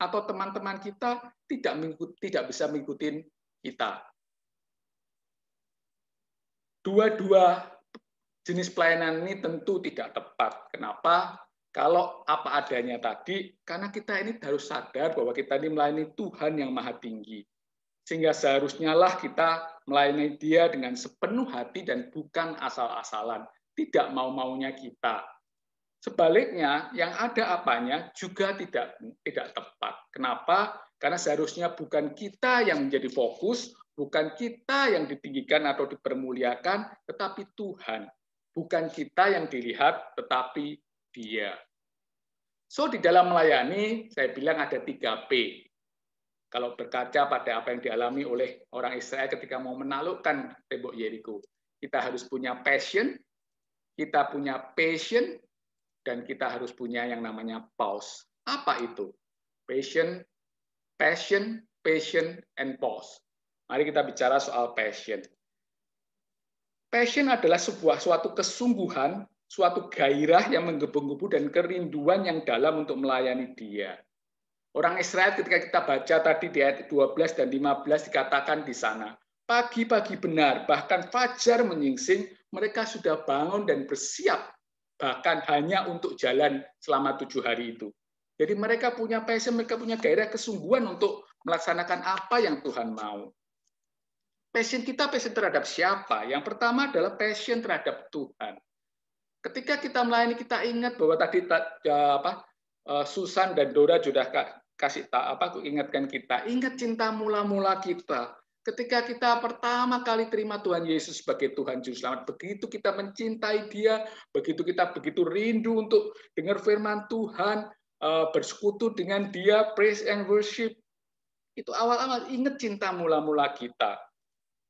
atau teman-teman kita tidak bisa mengikuti kita. Dua-dua jenis pelayanan ini tentu tidak tepat. Kenapa? Kalau apa adanya tadi, karena kita ini harus sadar bahwa kita ini melayani Tuhan yang Maha Tinggi. Sehingga seharusnya lah kita melayani Dia dengan sepenuh hati dan bukan asal-asalan. Tidak mau-maunya kita. Sebaliknya, yang ada apanya juga tidak tepat. Kenapa? Karena seharusnya bukan kita yang menjadi fokus, bukan kita yang ditinggikan atau dipermuliakan, tetapi Tuhan. Bukan kita yang dilihat, tetapi Dia. So, di dalam melayani, saya bilang ada 3P. Kalau berkaca pada apa yang dialami oleh orang Israel ketika mau menaklukkan tembok Yeriko, kita harus punya passion, kita punya passion, dan kita harus punya yang namanya pause. Apa itu? Passion, and pause. Mari kita bicara soal passion. Passion adalah suatu kesungguhan, suatu gairah yang menggebu-gebu dan kerinduan yang dalam untuk melayani Dia. Orang Israel ketika kita baca tadi di ayat 12 dan 15 dikatakan di sana, pagi-pagi benar, bahkan fajar menyingsing, mereka sudah bangun dan bersiap, bahkan hanya untuk jalan selama 7 hari itu. Jadi mereka punya passion, mereka punya gairah kesungguhan untuk melaksanakan apa yang Tuhan mau. Passion kita passion terhadap siapa? Yang pertama adalah passion terhadap Tuhan. Ketika kita melayani, kita ingat bahwa tadi Susan dan Dora sudah ingatkan kita, ingat cinta mula-mula kita. Ketika kita pertama kali terima Tuhan Yesus sebagai Tuhan Juru Selamat, begitu kita mencintai Dia, begitu kita begitu rindu untuk dengar firman Tuhan, bersekutu dengan Dia, praise and worship. Itu awal-awal ingat cinta mula-mula kita.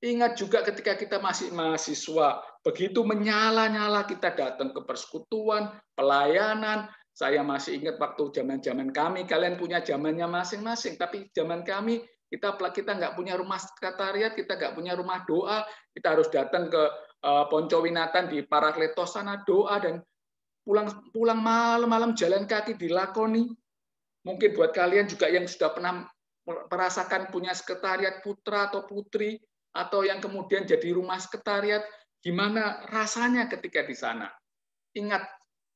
Ingat juga ketika kita masih mahasiswa, begitu menyala-nyala kita datang ke persekutuan, pelayanan. Saya masih ingat waktu zaman-zaman kami, kalian punya zamannya masing-masing, tapi zaman kami kita nggak punya rumah sekretariat, kita nggak punya rumah doa, kita harus datang ke Poncowinatan di Parakletos sana doa, dan pulang malam-malam jalan kaki dilakoni. Mungkin buat kalian juga yang sudah pernah merasakan punya sekretariat putra atau putri, atau yang kemudian jadi rumah sekretariat, gimana rasanya ketika di sana? Ingat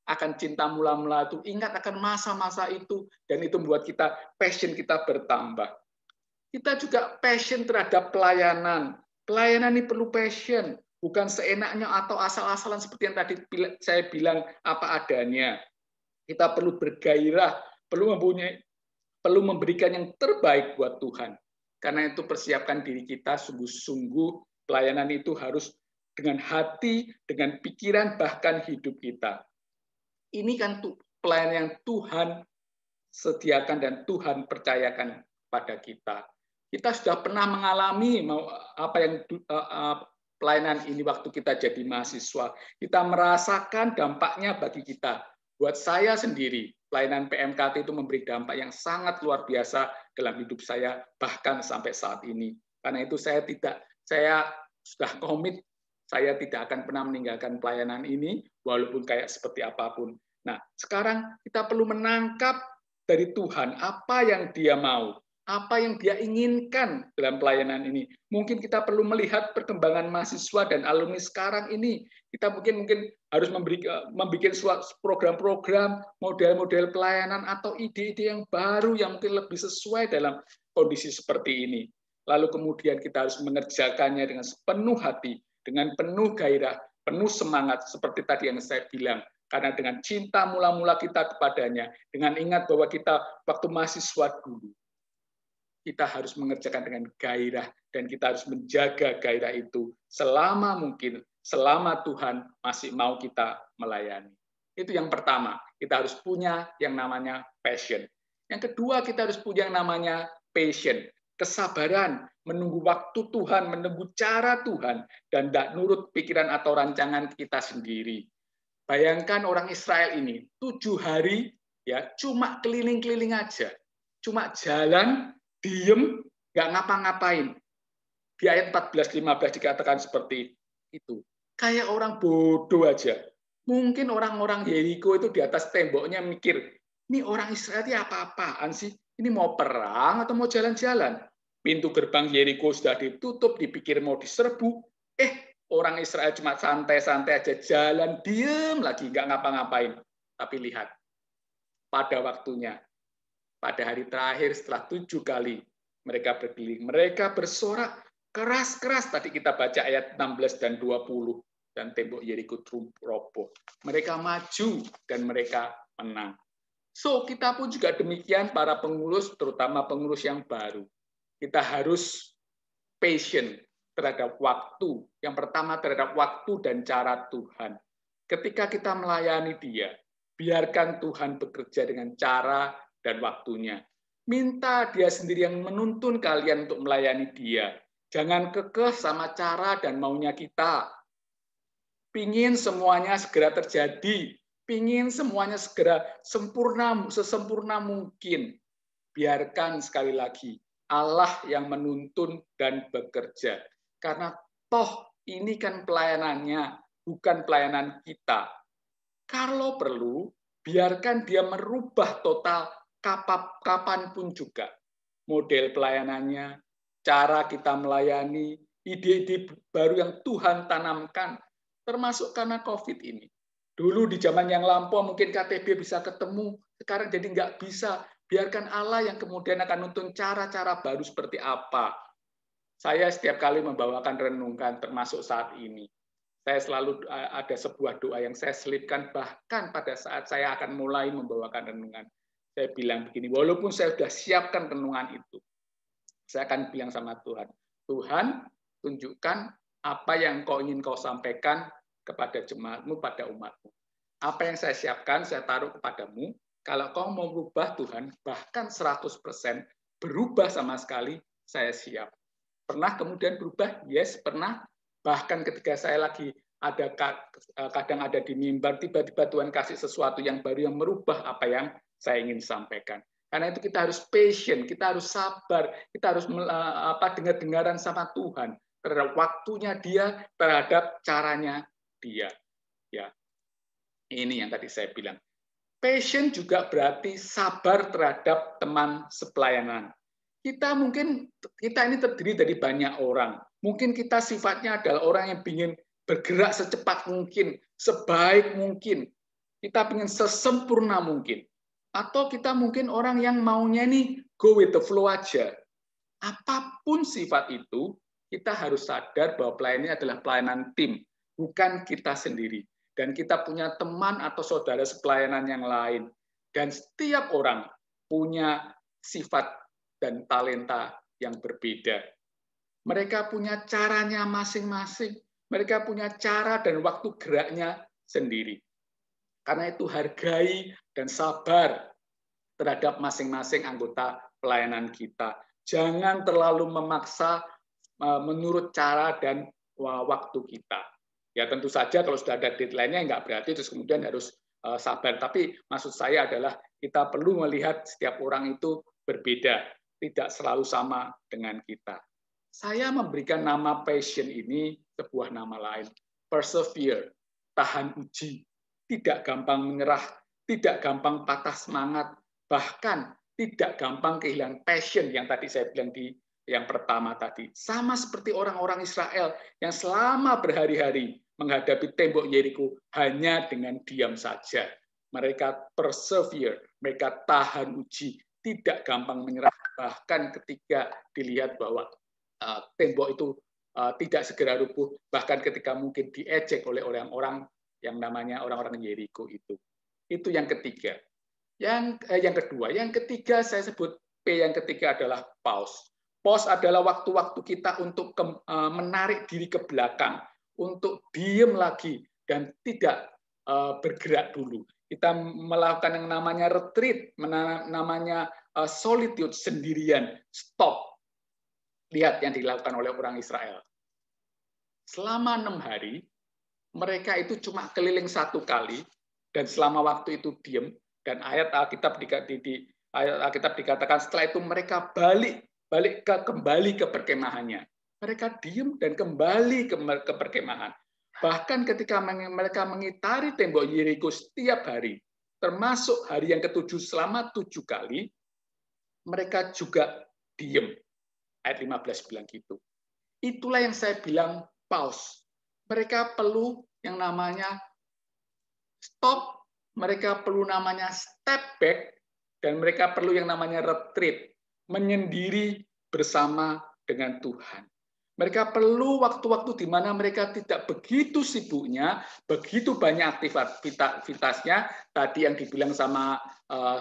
akan cinta mula-mula itu, ingat akan masa-masa itu, dan itu membuat kita, passion kita bertambah. Kita juga passion terhadap pelayanan. Pelayanan ini perlu passion, bukan seenaknya atau asal-asalan seperti yang tadi saya bilang apa adanya. Kita perlu bergairah, perlu memberikan yang terbaik buat Tuhan. Karena itu persiapkan diri kita sungguh-sungguh, pelayanan itu harus dengan hati, dengan pikiran, bahkan hidup kita. Ini kan pelayanan yang Tuhan sediakan dan Tuhan percayakan pada kita. Kita sudah pernah mengalami pelayanan ini waktu kita jadi mahasiswa. Kita merasakan dampaknya bagi kita. Buat saya sendiri, pelayanan PMKT itu memberi dampak yang sangat luar biasa dalam hidup saya, bahkan sampai saat ini. Karena itu saya sudah komit, saya tidak akan pernah meninggalkan pelayanan ini, walaupun kayak seperti apapun. Nah, sekarang kita perlu menangkap dari Tuhan apa yang Dia mau, apa yang Dia inginkan dalam pelayanan ini. Mungkin kita perlu melihat perkembangan mahasiswa dan alumni sekarang ini. Kita mungkin harus membuat program-program, model-model pelayanan, atau ide-ide yang baru yang mungkin lebih sesuai dalam kondisi seperti ini. Lalu kemudian kita harus mengerjakannya dengan sepenuh hati, dengan penuh gairah, penuh semangat, seperti tadi yang saya bilang. Karena dengan cinta mula-mula kita kepadanya, dengan ingat bahwa kita waktu mahasiswa dulu, kita harus mengerjakan dengan gairah, dan kita harus menjaga gairah itu selama mungkin, selama Tuhan masih mau kita melayani. Itu yang pertama, kita harus punya yang namanya passion. Yang kedua, kita harus punya yang namanya patience, kesabaran, menunggu waktu Tuhan, menunggu cara Tuhan, dan tidak nurut pikiran atau rancangan kita sendiri. Bayangkan orang Israel ini 7 hari ya cuma keliling-keliling aja, cuma jalan, diem, nggak ngapa-ngapain. Di ayat 14-15 dikatakan seperti itu. Kayak orang bodoh aja. Mungkin orang-orang Yeriko itu di atas temboknya mikir, ini orang Israel ini apa-apaan sih? Ini mau perang atau mau jalan-jalan? Pintu gerbang Yeriko sudah ditutup, dipikir mau diserbu. Orang Israel cuma santai-santai aja jalan, diem lagi, nggak ngapa-ngapain. Tapi lihat, pada waktunya, pada hari terakhir setelah 7 kali mereka berkeliling, mereka bersorak keras-keras. Tadi kita baca ayat 16 dan 20, dan tembok Yeriko roboh. Mereka maju dan mereka menang. So, kita pun juga demikian, para pengurus, terutama pengurus yang baru. Kita harus patient terhadap waktu. Yang pertama terhadap waktu dan cara Tuhan. Ketika kita melayani Dia, biarkan Tuhan bekerja dengan cara dan waktunya. Minta dia sendiri yang menuntun kalian untuk melayani dia. Jangan kekeh sama cara dan maunya kita. Pingin semuanya segera terjadi. Pingin semuanya segera sesempurna mungkin. Biarkan sekali lagi Allah yang menuntun dan bekerja. Karena toh ini kan pelayanannya, bukan pelayanan kita. Kalau perlu, biarkan dia merubah total kapanpun juga. Model pelayanannya, cara kita melayani, ide-ide baru yang Tuhan tanamkan, termasuk karena COVID ini. Dulu di zaman yang lampau mungkin KTB bisa ketemu, sekarang jadi nggak bisa. Biarkan Allah yang kemudian akan nuntun cara-cara baru seperti apa. Saya setiap kali membawakan renungan, termasuk saat ini. Saya selalu ada sebuah doa yang saya selipkan bahkan pada saat saya akan mulai membawakan renungan. Saya bilang begini, walaupun saya sudah siapkan renungan itu, saya akan bilang sama Tuhan, Tuhan, tunjukkan apa yang kau ingin kau sampaikan kepada jemaatmu, pada umatmu. Apa yang saya siapkan, saya taruh kepadamu. Kalau kau mau berubah Tuhan, bahkan 100% berubah sama sekali, saya siap. Pernah kemudian berubah? Yes, pernah. Bahkan ketika saya lagi kadang ada di mimbar, tiba-tiba Tuhan kasih sesuatu yang baru yang merubah apa yang saya ingin sampaikan. Karena itu kita harus patient, kita harus sabar, kita harus dengar-dengaran sama Tuhan terhadap waktunya Dia, terhadap caranya Dia. Ya, ini yang tadi saya bilang. Patient juga berarti sabar terhadap teman sepelayanan. Kita ini terdiri dari banyak orang. Mungkin kita sifatnya adalah orang yang ingin bergerak secepat mungkin, sebaik mungkin. Kita ingin sesempurna mungkin. Atau kita mungkin orang yang maunya nih go with the flow aja. Apapun sifat itu, kita harus sadar bahwa pelayanan ini adalah pelayanan tim, bukan kita sendiri. Dan kita punya teman atau saudara sepelayanan yang lain. Dan setiap orang punya sifat dan talenta yang berbeda. Mereka punya caranya masing-masing. Mereka punya cara dan waktu geraknya sendiri. Karena itu hargai dan sabar terhadap masing-masing anggota pelayanan kita. Jangan terlalu memaksa menurut cara dan waktu kita. Ya tentu saja kalau sudah ada deadline-nya nggak berarti terus kemudian harus sabar. Tapi maksud saya adalah kita perlu melihat setiap orang itu berbeda, tidak selalu sama dengan kita. Saya memberikan nama passion ini sebuah nama lain. Persevere, tahan uji, tidak gampang menyerah, tidak gampang patah semangat, bahkan tidak gampang kehilangan passion yang tadi saya bilang di yang pertama tadi. Sama seperti orang-orang Israel yang selama berhari-hari menghadapi tembok Yeriko hanya dengan diam saja. Mereka persevere, mereka tahan uji, tidak gampang menyerah, bahkan ketika dilihat bahwa tembok itu tidak segera rubuh, bahkan ketika mungkin diejek oleh orang-orang yang namanya orang-orang Yeriko itu. Itu yang ketiga. Yang kedua, yang ketiga saya sebut P yang ketiga adalah pause. Pause adalah waktu-waktu kita untuk menarik diri ke belakang, untuk diem lagi dan tidak bergerak dulu. Kita melakukan yang namanya retreat, namanya solitude, sendirian, stop. Lihat yang dilakukan oleh orang Israel. Selama 6 hari, mereka itu cuma keliling 1 kali, dan selama waktu itu diem, dan ayat Alkitab dikatakan setelah itu mereka kembali ke perkemahannya. Mereka diem dan kembali ke perkemahan. Bahkan ketika mereka mengitari tembok Yeriko setiap hari, termasuk hari yang ke-7 selama 7 kali, mereka juga diem. Ayat 15 bilang gitu. Itulah yang saya bilang pause. Mereka perlu yang namanya stop, mereka perlu namanya step back, dan mereka perlu yang namanya retreat, menyendiri bersama dengan Tuhan. Mereka perlu waktu-waktu di mana mereka tidak begitu sibuknya, begitu banyak aktivitasnya, tadi yang dibilang sama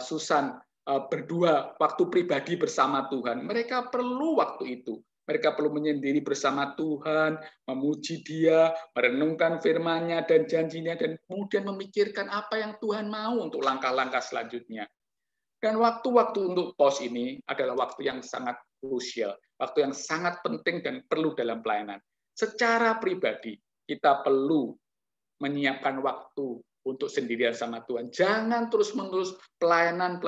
Susan, berdua, waktu pribadi bersama Tuhan. Mereka perlu waktu itu. Mereka perlu menyendiri bersama Tuhan, memuji Dia, merenungkan firman-Nya dan janjinya, dan kemudian memikirkan apa yang Tuhan mau untuk langkah-langkah selanjutnya. Dan waktu-waktu untuk pause ini adalah waktu yang sangat krusial, waktu yang sangat penting dan perlu dalam pelayanan. Secara pribadi, kita perlu menyiapkan waktu untuk sendirian sama Tuhan. Jangan terus-menerus pelayanan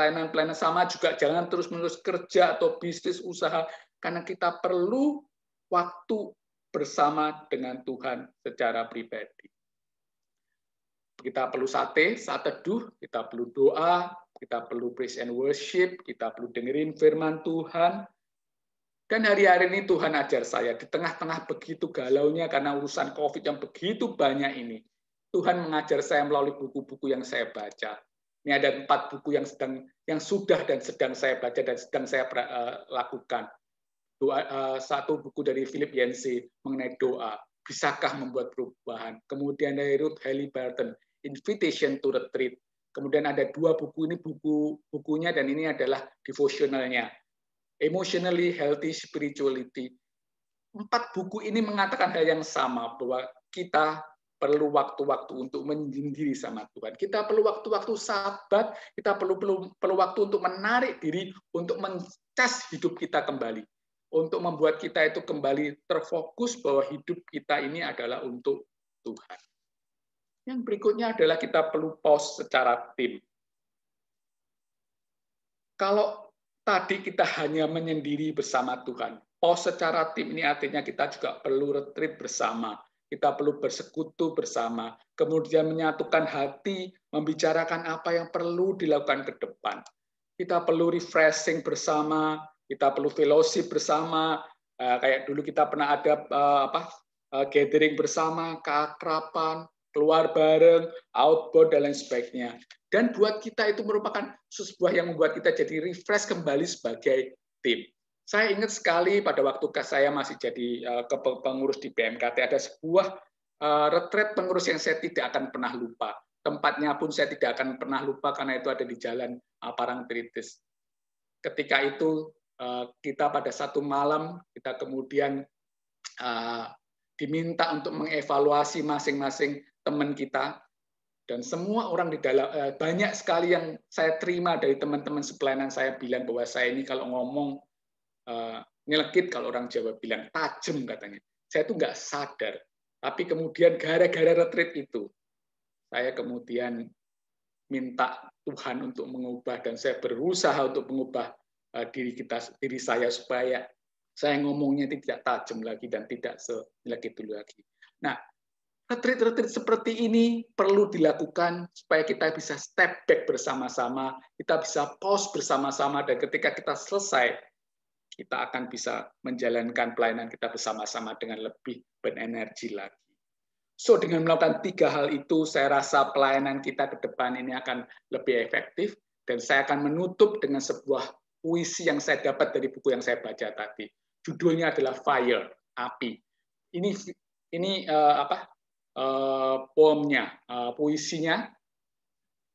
sama, juga jangan terus-menerus kerja atau bisnis usaha, karena kita perlu waktu bersama dengan Tuhan secara pribadi. Kita perlu saat teduh, kita perlu doa, kita perlu praise and worship, kita perlu dengerin firman Tuhan. Dan hari-hari ini Tuhan ajar saya, di tengah-tengah begitu galaunya karena urusan COVID yang begitu banyak ini, Tuhan mengajar saya melalui buku-buku yang saya baca. Ini ada 4 buku yang sudah dan sedang saya baca dan sedang saya lakukan. Satu buku dari Philip Yancey mengenai doa, bisakah membuat perubahan. Kemudian dari Ruth Haley Barton, Invitation to Retreat. Kemudian ada 2 buku, ini bukunya dan ini adalah devotionalnya. Emotionally Healthy Spirituality. 4 buku ini mengatakan hal yang sama, bahwa kita perlu waktu-waktu untuk menyendiri sama Tuhan. Kita perlu waktu-waktu sabat, kita perlu waktu untuk menarik diri, untuk mencas hidup kita kembali. Untuk membuat kita itu kembali terfokus bahwa hidup kita ini adalah untuk Tuhan. Yang berikutnya adalah kita perlu pause secara tim. Kalau tadi kita hanya menyendiri bersama Tuhan, pause secara tim ini artinya kita juga perlu retreat bersama, kita perlu bersekutu bersama, kemudian menyatukan hati, membicarakan apa yang perlu dilakukan ke depan. Kita perlu refreshing bersama, kita perlu fellowship bersama, kayak dulu kita pernah ada gathering bersama, keakraban, keluar bareng, outbound, dan lain sebagainya. Dan buat kita itu merupakan sesuatu yang membuat kita jadi refresh kembali sebagai tim. Saya ingat sekali pada waktu saya masih jadi pengurus di BMKT, ada sebuah retreat pengurus yang saya tidak akan pernah lupa. Tempatnya pun saya tidak akan pernah lupa karena itu ada di Jalan Parangtritis. Ketika itu kita pada satu malam, kita kemudian diminta untuk mengevaluasi masing-masing teman kita, dan semua orang di dalam, banyak sekali yang saya terima dari teman-teman sepelayanan saya bilang bahwa saya ini kalau ngomong nyelekit, kalau orang Jawa bilang tajam katanya. Saya itu nggak sadar, tapi kemudian gara-gara retreat itu, saya kemudian minta Tuhan untuk mengubah, dan saya berusaha untuk mengubah diri saya supaya saya ngomongnya tidak tajam lagi dan tidak senyelekit dulu lagi. Nah, retreat-retreat seperti ini perlu dilakukan supaya kita bisa step back bersama-sama, kita bisa pause bersama-sama, dan ketika kita selesai, kita akan bisa menjalankan pelayanan kita bersama-sama dengan lebih berenergi lagi. So, dengan melakukan 3 hal itu, saya rasa pelayanan kita ke depan ini akan lebih efektif, dan saya akan menutup dengan sebuah puisi yang saya dapat dari buku yang saya baca tadi. Judulnya adalah Fire, api. Ini poemnya, puisinya,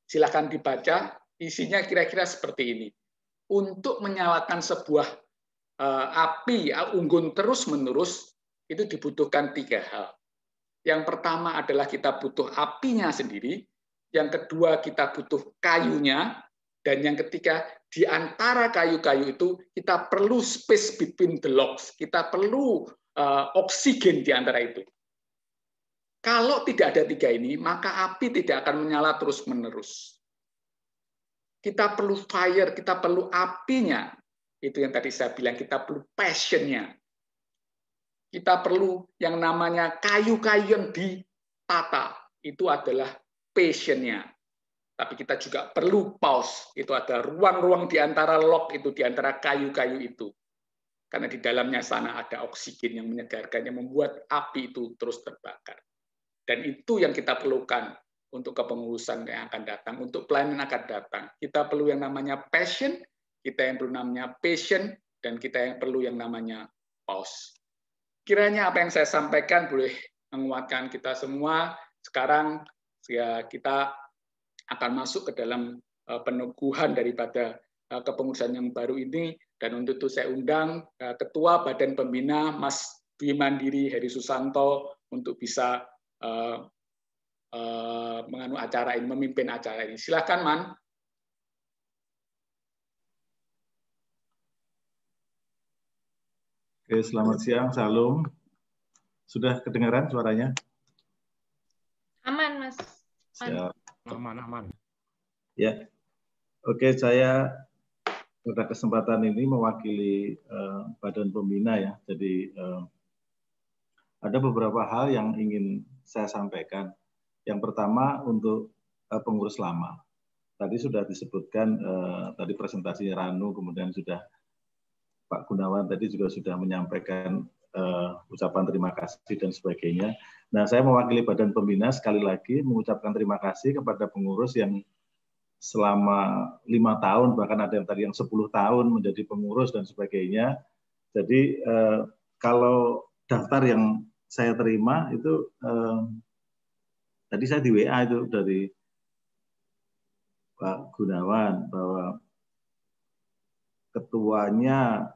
silakan dibaca. Isinya kira-kira seperti ini. Untuk menyalakan sebuah api unggun terus-menerus, itu dibutuhkan 3 hal. Yang pertama adalah kita butuh apinya sendiri, yang kedua kita butuh kayunya, dan yang ketiga di antara kayu-kayu itu kita perlu space between the logs, kita perlu oksigen di antara itu. Kalau tidak ada 3 ini, maka api tidak akan menyala terus-menerus. Kita perlu fire, kita perlu apinya. Itu yang tadi saya bilang, kita perlu passion-nya. Kita perlu yang namanya kayu-kayu yang ditata. Itu adalah passion-nya. Tapi kita juga perlu pause. Itu ada ruang-ruang di antara log itu, di antara kayu-kayu itu. Karena di dalamnya sana ada oksigen yang menyegarkan, yang membuat api itu terus terbakar. Dan itu yang kita perlukan untuk kepengurusan yang akan datang, untuk pelayanan akan datang. Kita perlu yang namanya passion, kita yang perlu namanya passion, dan kita yang perlu yang namanya pause. Kiranya apa yang saya sampaikan boleh menguatkan kita semua. Sekarang ya, kita akan masuk ke dalam peneguhan daripada kepengurusan yang baru ini, dan untuk itu saya undang Ketua Badan Pembina Mas Dwi Mandiri Heri Susanto untuk bisa menganu acara ini, memimpin acara ini. Silakan, Man. Oke, selamat siang, Salam. Sudah kedengaran suaranya? Aman, Mas. Siap. Aman. Ya, oke, saya pada kesempatan ini mewakili Badan Pembina ya. Jadi ada beberapa hal yang ingin saya sampaikan. Yang pertama untuk pengurus lama. Tadi sudah disebutkan, tadi presentasinya Ranu, kemudian sudah Pak Gunawan tadi juga sudah menyampaikan ucapan terima kasih dan sebagainya. Nah, saya mewakili Badan Pembina sekali lagi mengucapkan terima kasih kepada pengurus yang selama 5 tahun, bahkan ada yang tadi yang 10 tahun menjadi pengurus dan sebagainya. Jadi kalau daftar yang saya terima itu tadi saya di WA itu dari Pak Gunawan bahwa ketuanya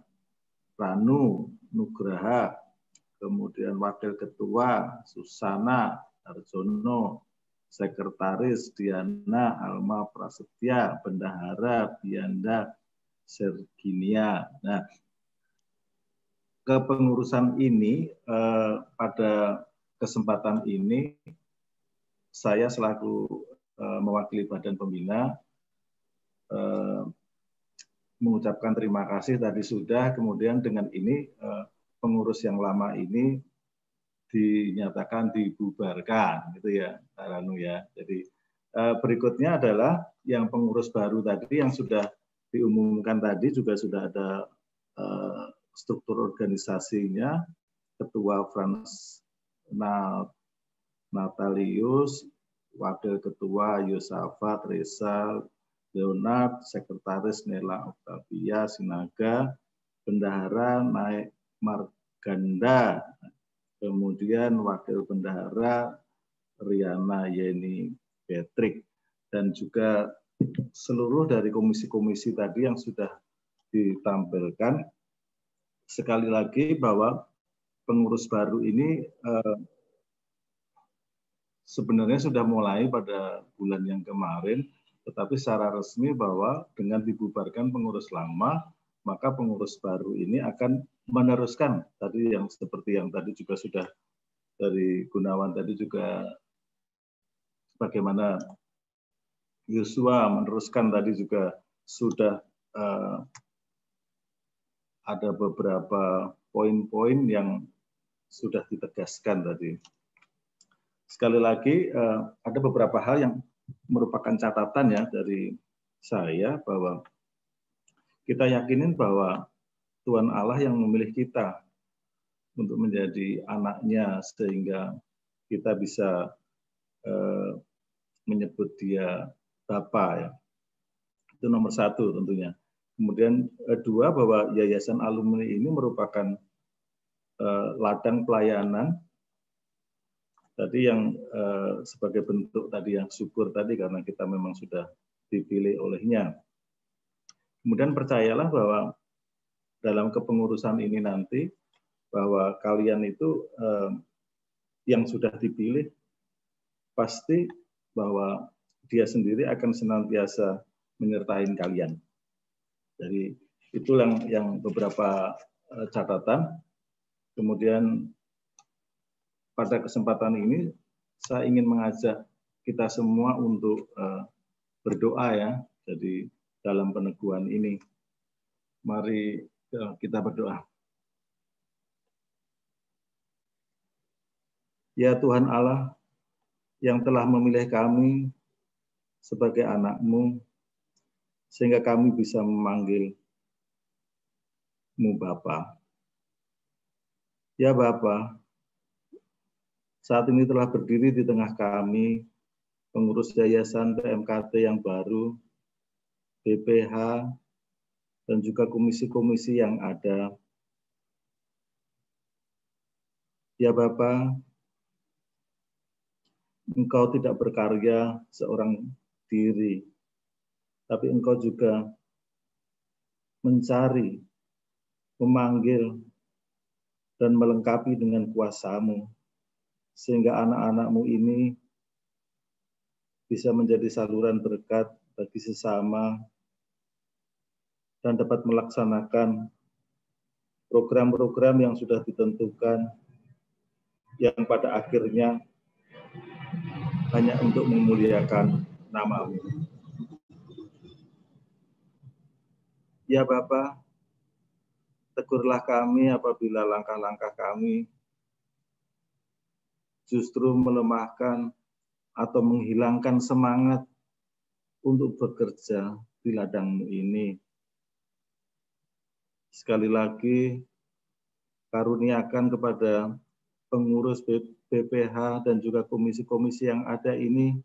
Ranu Nugraha, kemudian Wakil Ketua Susana Arjono, Sekretaris Diana Alma Prasetya, Bendahara Bianda Serginia. Nah, kepengurusan ini pada kesempatan ini saya selaku mewakili Badan Pembina mengucapkan terima kasih tadi sudah, kemudian dengan ini pengurus yang lama ini dinyatakan dibubarkan, gitu ya, Ranu ya. Jadi berikutnya adalah yang pengurus baru tadi yang sudah diumumkan tadi juga sudah ada struktur organisasinya, Ketua Frans Natalius, Wakil Ketua Yosafat Reza Leonard, Sekretaris Nela Octavia Sinaga, Bendahara Naik Marganda, kemudian Wakil Bendahara Riana Yeni Patrick, dan juga seluruh dari komisi-komisi tadi yang sudah ditampilkan. Sekali lagi bahwa pengurus baru ini sebenarnya sudah mulai pada bulan yang kemarin, tetapi secara resmi bahwa dengan dibubarkan pengurus lama, maka pengurus baru ini akan meneruskan tadi yang seperti yang tadi juga sudah dari Gunawan tadi juga bagaimana Yosua meneruskan tadi juga sudah ada beberapa poin-poin yang sudah ditegaskan tadi. Sekali lagi ada beberapa hal yang merupakan catatan ya dari saya bahwa kita yakinin bahwa Tuhan Allah yang memilih kita untuk menjadi anaknya sehingga kita bisa menyebut dia Bapa ya. Itu nomor satu tentunya. Kemudian dua, bahwa Yayasan Alumni ini merupakan ladang pelayanan tadi yang sebagai bentuk tadi yang syukur tadi karena kita memang sudah dipilih olehnya. Kemudian percayalah bahwa dalam kepengurusan ini nanti bahwa kalian itu yang sudah dipilih pasti bahwa dia sendiri akan senantiasa menyertai kalian. Jadi itu yang beberapa catatan. Kemudian pada kesempatan ini saya ingin mengajak kita semua untuk berdoa ya. Jadi dalam peneguhan ini, mari kita berdoa. Ya Tuhan Allah yang telah memilih kami sebagai anak-Mu, sehingga kami bisa memanggil-Mu Bapa. Ya Bapa, saat ini telah berdiri di tengah kami pengurus yayasan PMKT yang baru, BPH, dan juga komisi-komisi yang ada. Ya Bapa, Engkau tidak berkarya seorang diri, tapi Engkau juga mencari, memanggil, dan melengkapi dengan kuasa-Mu, sehingga anak-anak-Mu ini bisa menjadi saluran berkat bagi sesama dan dapat melaksanakan program-program yang sudah ditentukan, yang pada akhirnya hanya untuk memuliakan nama-Mu. Ya Bapa, tegurlah kami apabila langkah-langkah kami justru melemahkan atau menghilangkan semangat untuk bekerja di ladang-Mu ini. Sekali lagi, karuniakan kepada pengurus BPH dan juga komisi-komisi yang ada ini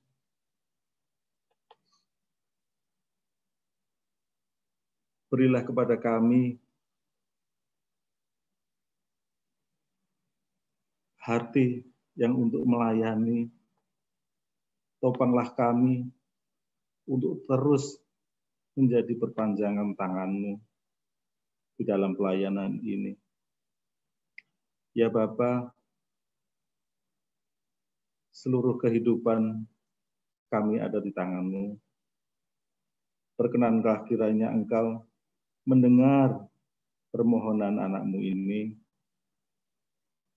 berilah kepada kami hati yang untuk melayani. Topanglah kami untuk terus menjadi perpanjangan tangan-Mu di dalam pelayanan ini. Ya Bapa, seluruh kehidupan kami ada di tangan-Mu. Perkenankah kiranya Engkau mendengar permohonan anak-Mu ini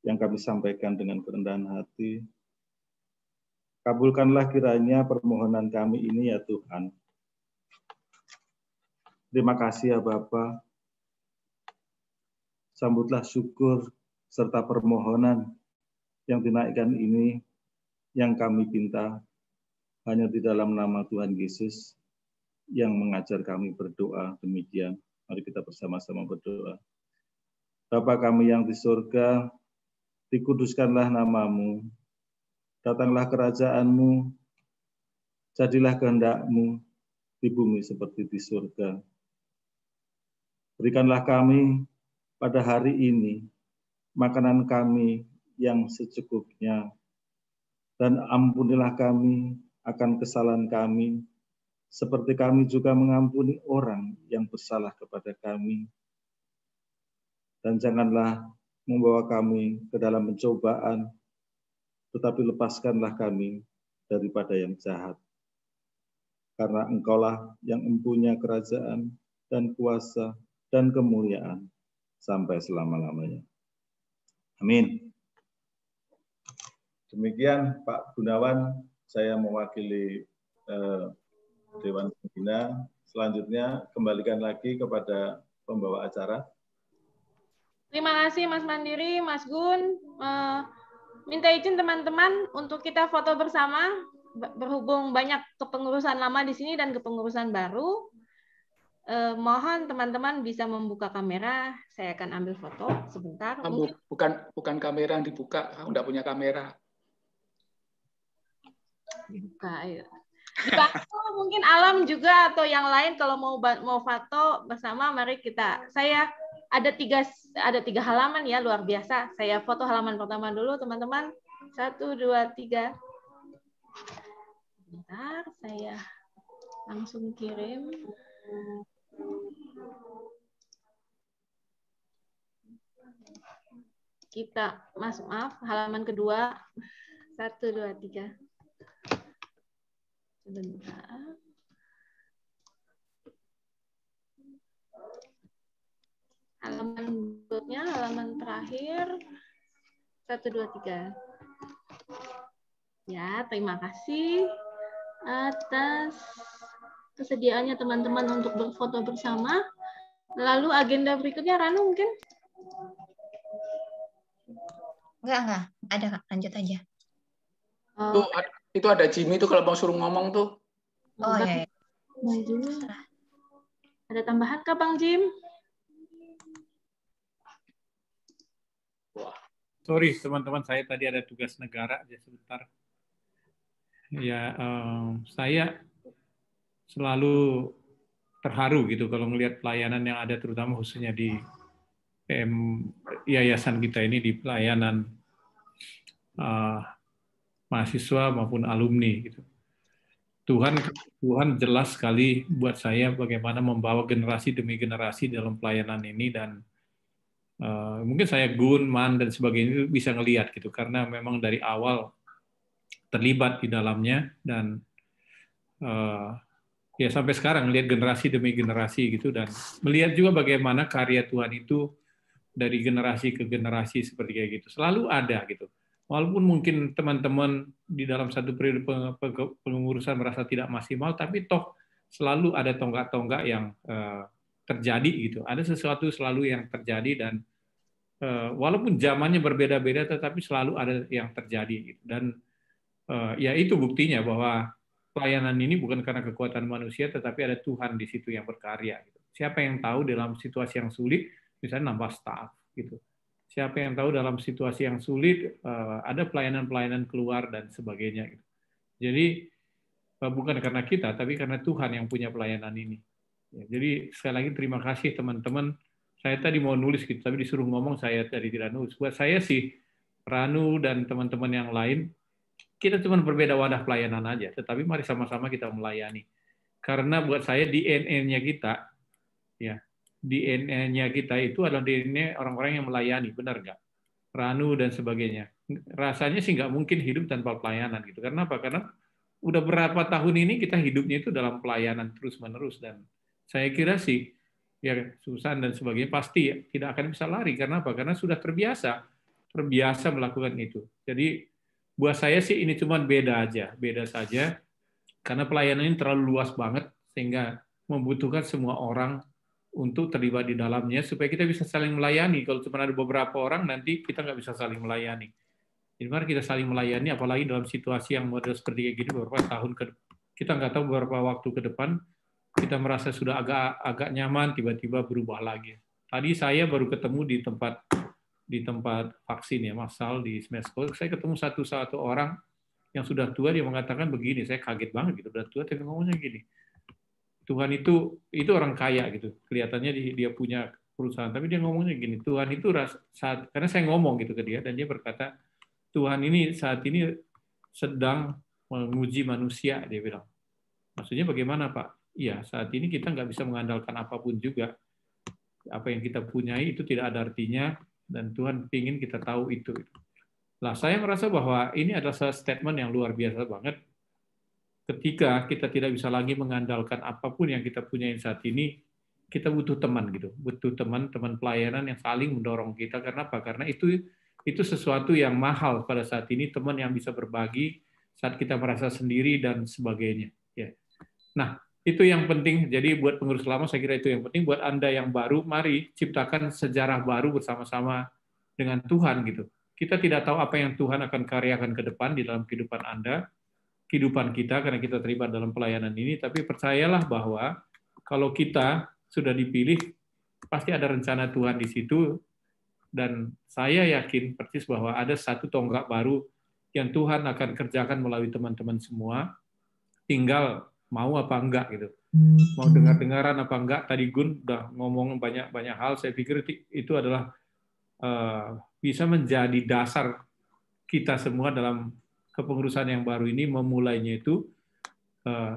yang kami sampaikan dengan kerendahan hati. Kabulkanlah kiranya permohonan kami ini ya Tuhan. Terima kasih ya Bapa. Sambutlah syukur serta permohonan yang dinaikkan ini yang kami pinta hanya di dalam nama Tuhan Yesus yang mengajar kami berdoa demikian. Mari kita bersama-sama berdoa. Bapa kami yang di surga, dikuduskanlah nama-Mu. Datanglah kerajaan-Mu, jadilah kehendak-Mu di bumi seperti di surga. Berikanlah kami pada hari ini makanan kami yang secukupnya, dan ampunilah kami akan kesalahan kami, seperti kami juga mengampuni orang yang bersalah kepada kami. Dan janganlah membawa kami ke dalam pencobaan, tetapi lepaskanlah kami daripada yang jahat. Karena Engkaulah yang mempunyai kerajaan dan kuasa dan kemuliaan sampai selama-lamanya. Amin. Demikian Pak Gunawan, saya mewakili Dewan Pembina. Selanjutnya kembalikan lagi kepada pembawa acara. Terima kasih Mas Mandiri, Mas Gun. Minta izin teman-teman untuk kita foto bersama, berhubung banyak kepengurusan lama di sini dan kepengurusan baru. Mohon teman-teman bisa membuka kamera, saya akan ambil foto sebentar. Bukan kamera yang dibuka, aku nggak punya kamera. Dibuka, ayo. Dibantu mungkin Alam juga atau yang lain kalau mau foto bersama, mari kita. Saya ada tiga halaman ya, luar biasa. Saya foto halaman pertama dulu teman-teman. 1, 2, 3. Bentar, saya langsung kirim. Kita, maaf, halaman kedua. 1, 2, 3. Sebentar. Halaman berikutnya, halaman terakhir. 1, 2, 3. Ya, terima kasih atas kesediaannya teman-teman untuk berfoto bersama. Lalu agenda berikutnya, Ranu mungkin? Enggak. Ada, Kak. Lanjut aja. Itu ada Jimmy tuh kalau mau suruh ngomong tuh. Oh, iya. Ada tambahan kah, Bang Jim? Sorry, teman-teman, saya tadi ada tugas negara aja sebentar. Ya, saya selalu terharu gitu kalau melihat pelayanan yang ada, terutama khususnya di yayasan kita ini, di pelayanan mahasiswa maupun alumni gitu. Tuhan jelas sekali buat saya bagaimana membawa generasi demi generasi dalam pelayanan ini, dan mungkin saya Gun, Man dan sebagainya bisa ngelihat gitu, karena memang dari awal terlibat di dalamnya, dan ya sampai sekarang melihat generasi demi generasi gitu, dan melihat juga bagaimana karya Tuhan itu dari generasi ke generasi seperti kayak gitu. Selalu ada gitu. Walaupun mungkin teman-teman di dalam satu periode pengurusan merasa tidak maksimal, tapi toh selalu ada tonggak-tonggak yang terjadi gitu. Ada sesuatu selalu yang terjadi dan walaupun zamannya berbeda-beda, tetapi selalu ada yang terjadi gitu. Dan ya itu buktinya bahwa pelayanan ini bukan karena kekuatan manusia, tetapi ada Tuhan di situ yang berkarya. Gitu. Siapa yang tahu dalam situasi yang sulit, misalnya nambah staff gitu. Siapa yang tahu dalam situasi yang sulit ada pelayanan-pelayanan keluar dan sebagainya. Gitu. Jadi bukan karena kita, tapi karena Tuhan yang punya pelayanan ini. Ya, jadi sekali lagi terima kasih teman-teman. Saya tadi mau nulis gitu, tapi disuruh ngomong saya tadi tidak nulis. Buat saya sih, Ranu dan teman-teman yang lain, kita cuma berbeda wadah pelayanan aja. Tetapi mari sama-sama kita melayani. Karena buat saya DNA-nya kita, ya DNA-nya kita itu adalah DNA orang-orang yang melayani, benar nggak? Ranu dan sebagainya. Rasanya sih nggak mungkin hidup tanpa pelayanan gitu. Karena apa? Karena udah berapa tahun ini kita hidupnya itu dalam pelayanan terus-menerus, dan saya kira sih ya Susan dan sebagainya pasti tidak akan bisa lari. Karena apa? Karena sudah terbiasa melakukan itu. Jadi buat saya sih ini cuma beda saja. Karena pelayanan ini terlalu luas banget sehingga membutuhkan semua orang untuk terlibat di dalamnya supaya kita bisa saling melayani. Kalau cuma ada beberapa orang, nanti kita nggak bisa saling melayani. Jadi mari kita saling melayani, apalagi dalam situasi yang model seperti kayak gini, beberapa tahun kita nggak tahu beberapa waktu ke depan, kita merasa sudah agak nyaman, tiba-tiba berubah lagi. Tadi saya baru ketemu di tempat vaksin ya, Mas Sal di Smesco, saya ketemu satu orang yang sudah tua, dia mengatakan begini, saya kaget banget gitu, udah tua tapi ngomongnya gini. Tuhan itu orang kaya gitu, kelihatannya dia punya perusahaan, tapi dia ngomongnya gini, Tuhan itu karena saya ngomong gitu ke dia, dan dia berkata, Tuhan ini saat ini sedang menguji manusia, dia bilang. Maksudnya bagaimana Pak? Iya, saat ini kita nggak bisa mengandalkan apapun juga. Apa yang kita punyai itu tidak ada artinya, dan Tuhan ingin kita tahu itu. Nah, saya merasa bahwa ini adalah statement yang luar biasa banget. Ketika kita tidak bisa lagi mengandalkan apapun yang kita punya saat ini, kita butuh teman gitu, butuh teman pelayanan yang saling mendorong kita. Karena apa? Karena itu sesuatu yang mahal pada saat ini, teman yang bisa berbagi saat kita merasa sendiri dan sebagainya. Ya. Nah, itu yang penting. Jadi buat pengurus lama saya kira itu yang penting. Buat Anda yang baru, mari ciptakan sejarah baru bersama-sama dengan Tuhan gitu. Kita tidak tahu apa yang Tuhan akan karyakan ke depan di dalam kehidupan Anda, kehidupan kita, karena kita terlibat dalam pelayanan ini, tapi percayalah bahwa kalau kita sudah dipilih, pasti ada rencana Tuhan di situ, dan saya yakin persis bahwa ada satu tonggak baru yang Tuhan akan kerjakan melalui teman-teman semua, tinggal mau apa enggak gitu. Mau dengar-dengaran apa enggak, tadi Gun udah ngomong banyak hal, saya pikir itu adalah bisa menjadi dasar kita semua dalam kepengurusan yang baru ini, memulainya itu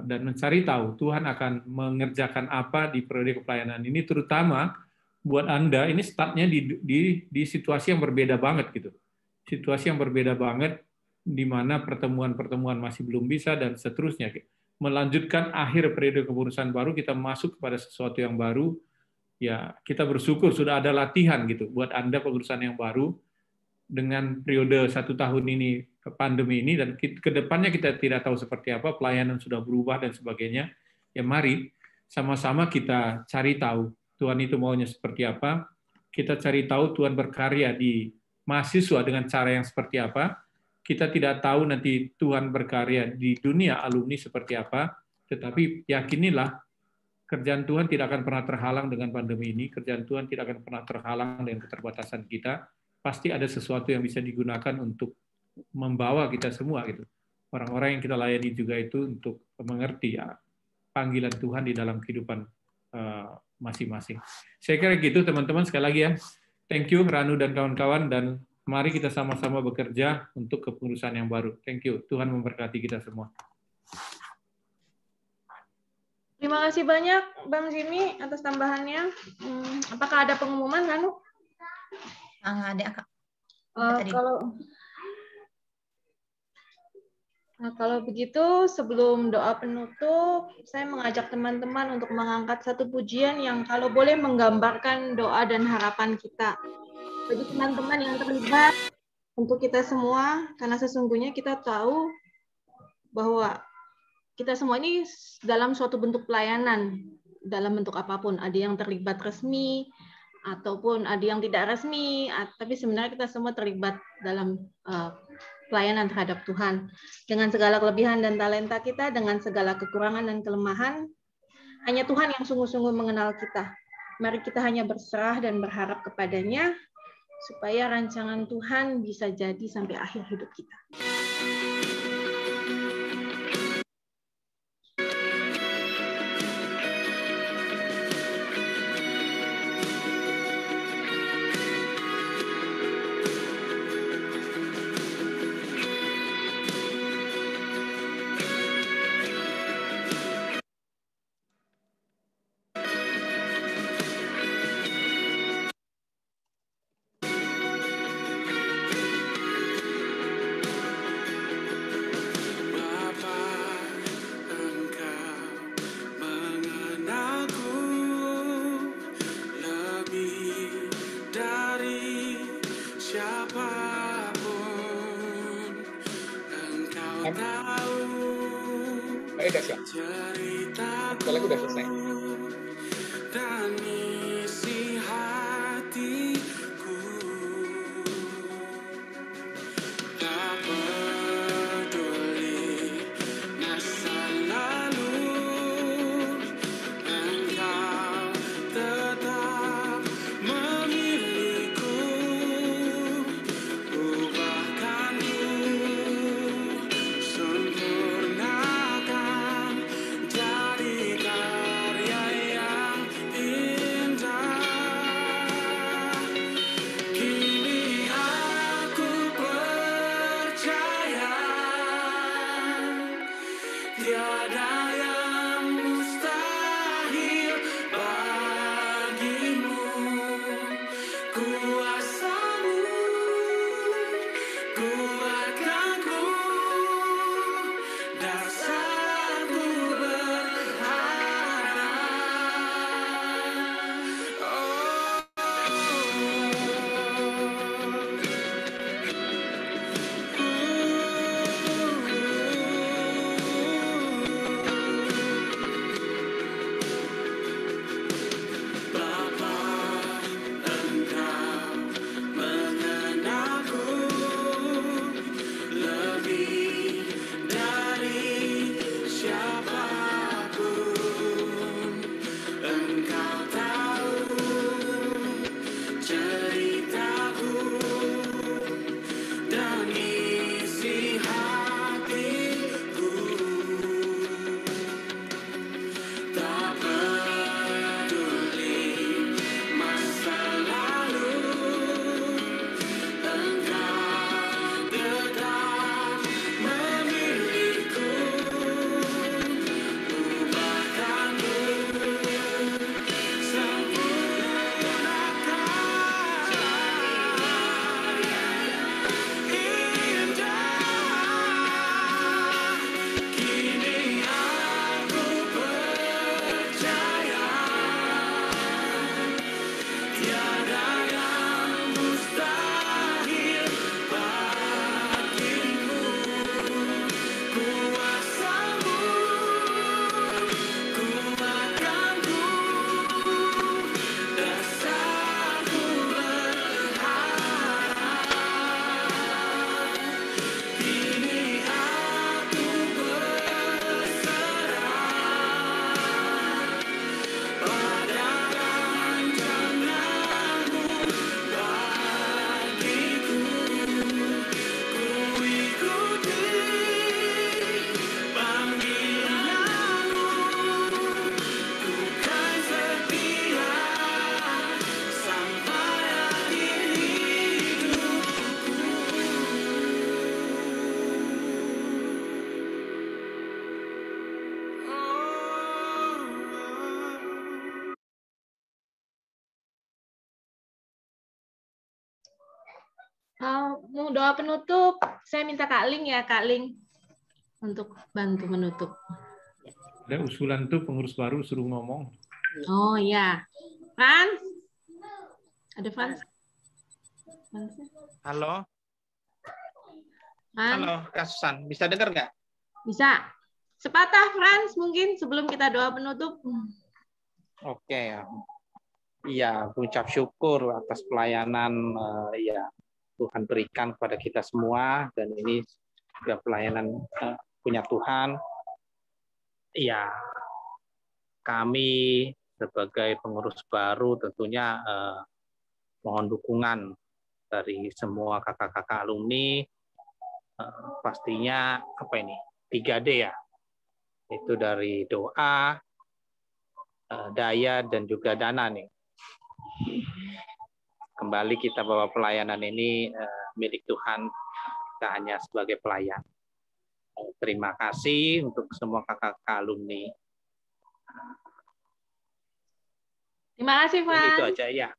dan mencari tahu Tuhan akan mengerjakan apa di periode kepelayanan ini, terutama buat Anda ini startnya di situasi yang berbeda banget gitu, situasi yang berbeda banget di mana pertemuan-pertemuan masih belum bisa dan seterusnya. Melanjutkan akhir periode kepengurusan baru, kita masuk kepada sesuatu yang baru. Ya kita bersyukur sudah ada latihan gitu buat Anda pengurusan yang baru dengan periode 1 tahun ini pandemi ini, dan ke depannya kita tidak tahu seperti apa, pelayanan sudah berubah dan sebagainya. Ya mari sama-sama kita cari tahu Tuhan itu maunya seperti apa. Kita cari tahu Tuhan berkarya di mahasiswa dengan cara yang seperti apa. Kita tidak tahu nanti Tuhan berkarya di dunia alumni seperti apa, tetapi yakinilah kerjaan Tuhan tidak akan pernah terhalang dengan pandemi ini. Kerjaan Tuhan tidak akan pernah terhalang dengan keterbatasan kita. Pasti ada sesuatu yang bisa digunakan untuk membawa kita semua gitu. Orang-orang yang kita layani juga itu untuk mengerti ya, panggilan Tuhan di dalam kehidupan masing-masing. Saya kira gitu teman-teman, sekali lagi ya. Thank you Ranu dan kawan-kawan, dan mari kita sama-sama bekerja untuk kepengurusan yang baru. Thank you. Tuhan memberkati kita semua. Terima kasih banyak Bang Jimmy atas tambahannya. Apakah ada pengumuman, Ranu? Ada Kak. Kalau begitu, sebelum doa penutup, saya mengajak teman-teman untuk mengangkat satu pujian yang kalau boleh menggambarkan doa dan harapan kita. bagi teman-teman yang terlibat, untuk kita semua, karena sesungguhnya kita tahu bahwa kita semua ini dalam suatu bentuk pelayanan, dalam bentuk apapun. Ada yang terlibat resmi, ataupun ada yang tidak resmi, tapi sebenarnya kita semua terlibat dalam pelayanan terhadap Tuhan. Dengan segala kelebihan dan talenta kita, dengan segala kekurangan dan kelemahan, hanya Tuhan yang sungguh-sungguh mengenal kita. Mari kita hanya berserah dan berharap kepadanya, supaya rancangan Tuhan bisa jadi sampai akhir hidup kita. Udah siap. Kita lagi udah selesai. Doa penutup, saya minta Kak Ling ya, Kak Ling, untuk bantu menutup. Ada usulan tuh pengurus baru suruh ngomong. Oh iya, Frans? Ada Frans? Halo, Han? halo, Kak Susan, bisa dengar nggak? Bisa. Sepatah, Franz, mungkin sebelum kita doa penutup. Oke, iya, mengucap syukur atas pelayanan ya Tuhan berikan kepada kita semua, dan ini juga pelayanan punya Tuhan. Iya, kami sebagai pengurus baru tentunya mohon dukungan dari semua kakak-kakak alumni. Pastinya apa ini 3D ya, itu dari doa, daya, dan juga dana nih. Kembali kita bahwa pelayanan ini milik Tuhan, kita hanya sebagai pelayan. Terima kasih untuk semua kakak-kakak alumni. Terima kasih, Franz. Itu aja ya.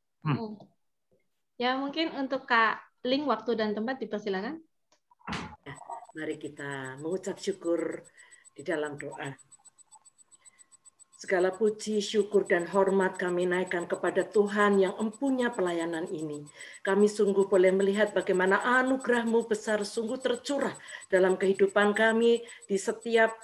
Ya, mungkin untuk Kak Ling, waktu dan tempat dipersilakan. Mari kita mengucap syukur di dalam doa. Segala puji, syukur, dan hormat kami naikkan kepada Tuhan yang empunya pelayanan ini. Kami sungguh boleh melihat bagaimana anugerah-Mu besar sungguh tercurah dalam kehidupan kami di setiap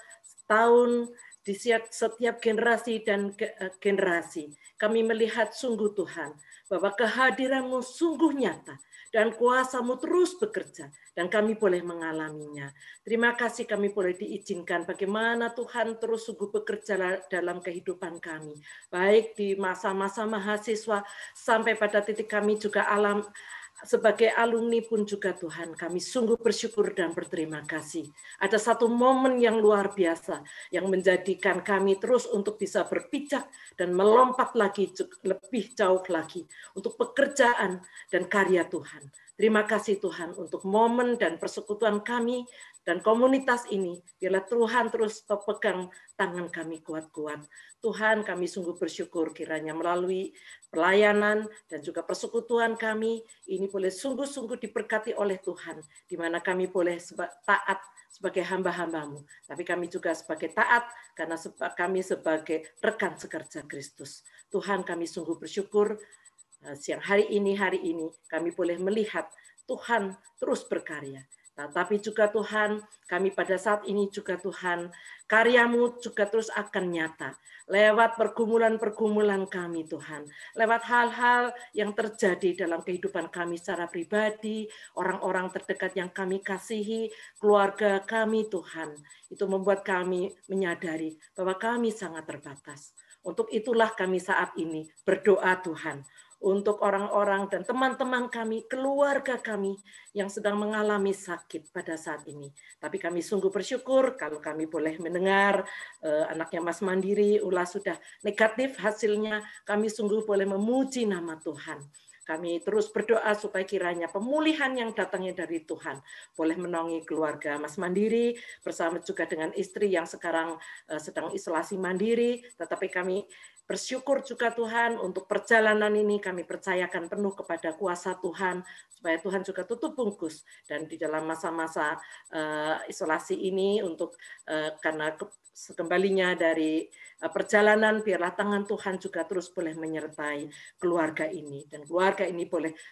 tahun, di setiap generasi dan generasi. Kami melihat sungguh Tuhan, bahwa kehadiran-Mu sungguh nyata, dan kuasa-Mu terus bekerja, dan kami boleh mengalaminya. Terima kasih kami boleh diizinkan bagaimana Tuhan terus sungguh bekerja dalam kehidupan kami. Baik di masa-masa mahasiswa, sampai pada titik kami juga sebagai alumni pun juga Tuhan, kami sungguh bersyukur dan berterima kasih. Ada satu momen yang luar biasa yang menjadikan kami terus untuk bisa berpijak dan melompat lagi lebih jauh lagi untuk pekerjaan dan karya Tuhan. Terima kasih Tuhan untuk momen dan persekutuan kami dan komunitas ini. Biarlah Tuhan terus pegang tangan kami kuat-kuat. Tuhan, kami sungguh bersyukur kiranya melalui pelayanan dan juga persekutuan kami ini boleh sungguh-sungguh diberkati oleh Tuhan, di mana kami boleh taat sebagai hamba-hamba-Mu, tapi kami juga sebagai taat karena kami sebagai rekan sekerja Kristus. Tuhan, kami sungguh bersyukur siang hari ini kami boleh melihat Tuhan terus berkarya. Tapi juga Tuhan, kami pada saat ini juga Tuhan, karya-Mu juga terus akan nyata. Lewat pergumulan-pergumulan kami Tuhan. Lewat hal-hal yang terjadi dalam kehidupan kami secara pribadi, orang-orang terdekat yang kami kasihi, keluarga kami Tuhan. Itu membuat kami menyadari bahwa kami sangat terbatas. Untuk itulah kami saat ini berdoa Tuhan. Untuk orang-orang dan teman-teman kami, keluarga kami yang sedang mengalami sakit pada saat ini. Tapi kami sungguh bersyukur kalau kami boleh mendengar anaknya Mas Mandiri, ulah sudah negatif hasilnya, kami sungguh boleh memuji nama Tuhan. Kami terus berdoa supaya kiranya pemulihan yang datangnya dari Tuhan boleh menaungi keluarga Mas Mandiri bersama juga dengan istri yang sekarang sedang isolasi mandiri. Tetapi kami bersyukur juga Tuhan untuk perjalanan ini kami percayakan penuh kepada kuasa Tuhan supaya Tuhan juga tutup bungkus dan di dalam masa-masa isolasi ini untuk karena kembalinya dari perjalanan biarlah tangan Tuhan juga terus boleh menyertai keluarga ini dan keluarga ini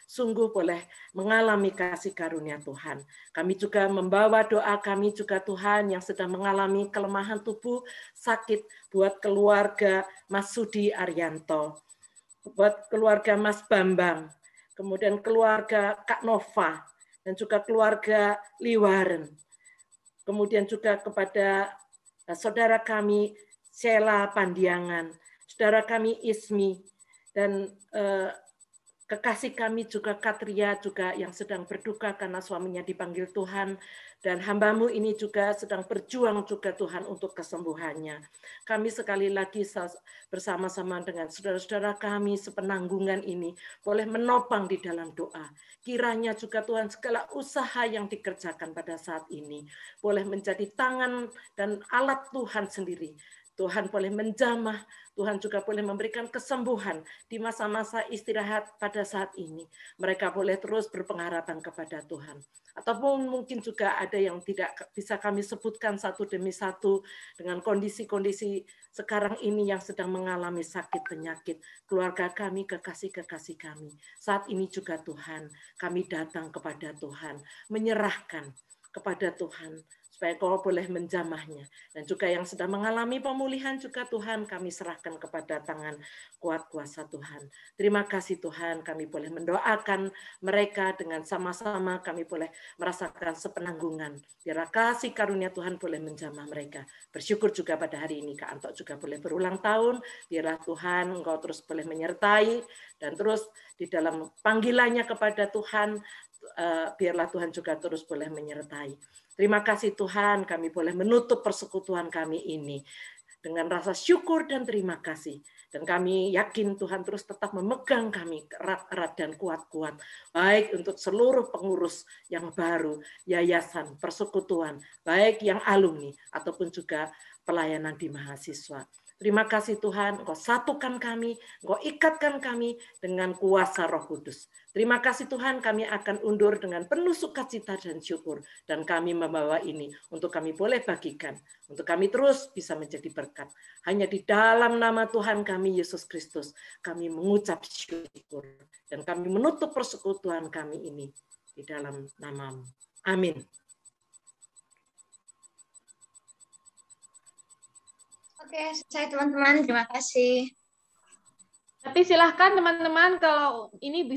sungguh boleh mengalami kasih karunia Tuhan. Kami juga membawa doa kami juga Tuhan yang sedang mengalami kelemahan tubuh sakit buat keluarga Mas Sudi Arianto, buat keluarga Mas Bambang, kemudian keluarga Kak Nova dan juga keluarga Liwaren. Kemudian juga kepada saudara kami Sheila Pandiangan, saudara kami Ismi, dan kekasih kami juga Katria juga yang sedang berduka karena suaminya dipanggil Tuhan, dan hamba-Mu ini juga sedang berjuang juga Tuhan untuk kesembuhannya. Kami sekali lagi bersama-sama dengan saudara-saudara kami sepenanggungan ini boleh menopang di dalam doa. Kiranya juga Tuhan segala usaha yang dikerjakan pada saat ini boleh menjadi tangan dan alat Tuhan sendiri Tuhan boleh menjamah, Tuhan juga boleh memberikan kesembuhan di masa-masa istirahat pada saat ini. Mereka boleh terus berpengharapan kepada Tuhan. Ataupun mungkin juga ada yang tidak bisa kami sebutkan satu demi satu dengan kondisi-kondisi sekarang ini yang sedang mengalami sakit penyakit. Keluarga kami, kekasih-kekasih kami. Saat ini juga Tuhan, kami datang kepada Tuhan, menyerahkan kepada Tuhan, supaya Kau boleh menjamahnya. Dan juga yang sedang mengalami pemulihan juga Tuhan, kami serahkan kepada tangan kuat kuasa Tuhan. Terima kasih Tuhan, kami boleh mendoakan mereka dengan sama-sama, kami boleh merasakan sepenanggungan. Biarlah kasih karunia Tuhan boleh menjamah mereka. Bersyukur juga pada hari ini, Kak Antok juga boleh berulang tahun, biarlah Tuhan Engkau terus boleh menyertai, dan terus di dalam panggilannya kepada Tuhan, biarlah Tuhan juga terus boleh menyertai. Terima kasih Tuhan, kami boleh menutup persekutuan kami ini dengan rasa syukur dan terima kasih. Dan kami yakin Tuhan terus tetap memegang kami erat-erat dan kuat-kuat. Baik untuk seluruh pengurus yang baru, yayasan, persekutuan, baik yang alumni, ataupun juga pelayanan di mahasiswa. Terima kasih Tuhan, Engkau satukan kami, Engkau ikatkan kami dengan kuasa Roh Kudus. Terima kasih Tuhan, kami akan undur dengan penuh sukacita dan syukur. Dan kami membawa ini untuk kami boleh bagikan. Untuk kami terus bisa menjadi berkat. Hanya di dalam nama Tuhan kami, Yesus Kristus, kami mengucap syukur. Dan kami menutup persekutuan kami ini di dalam nama-Mu. Amin. Oke, selesai teman-teman. Terima kasih. Tapi silahkan teman-teman kalau ini bisa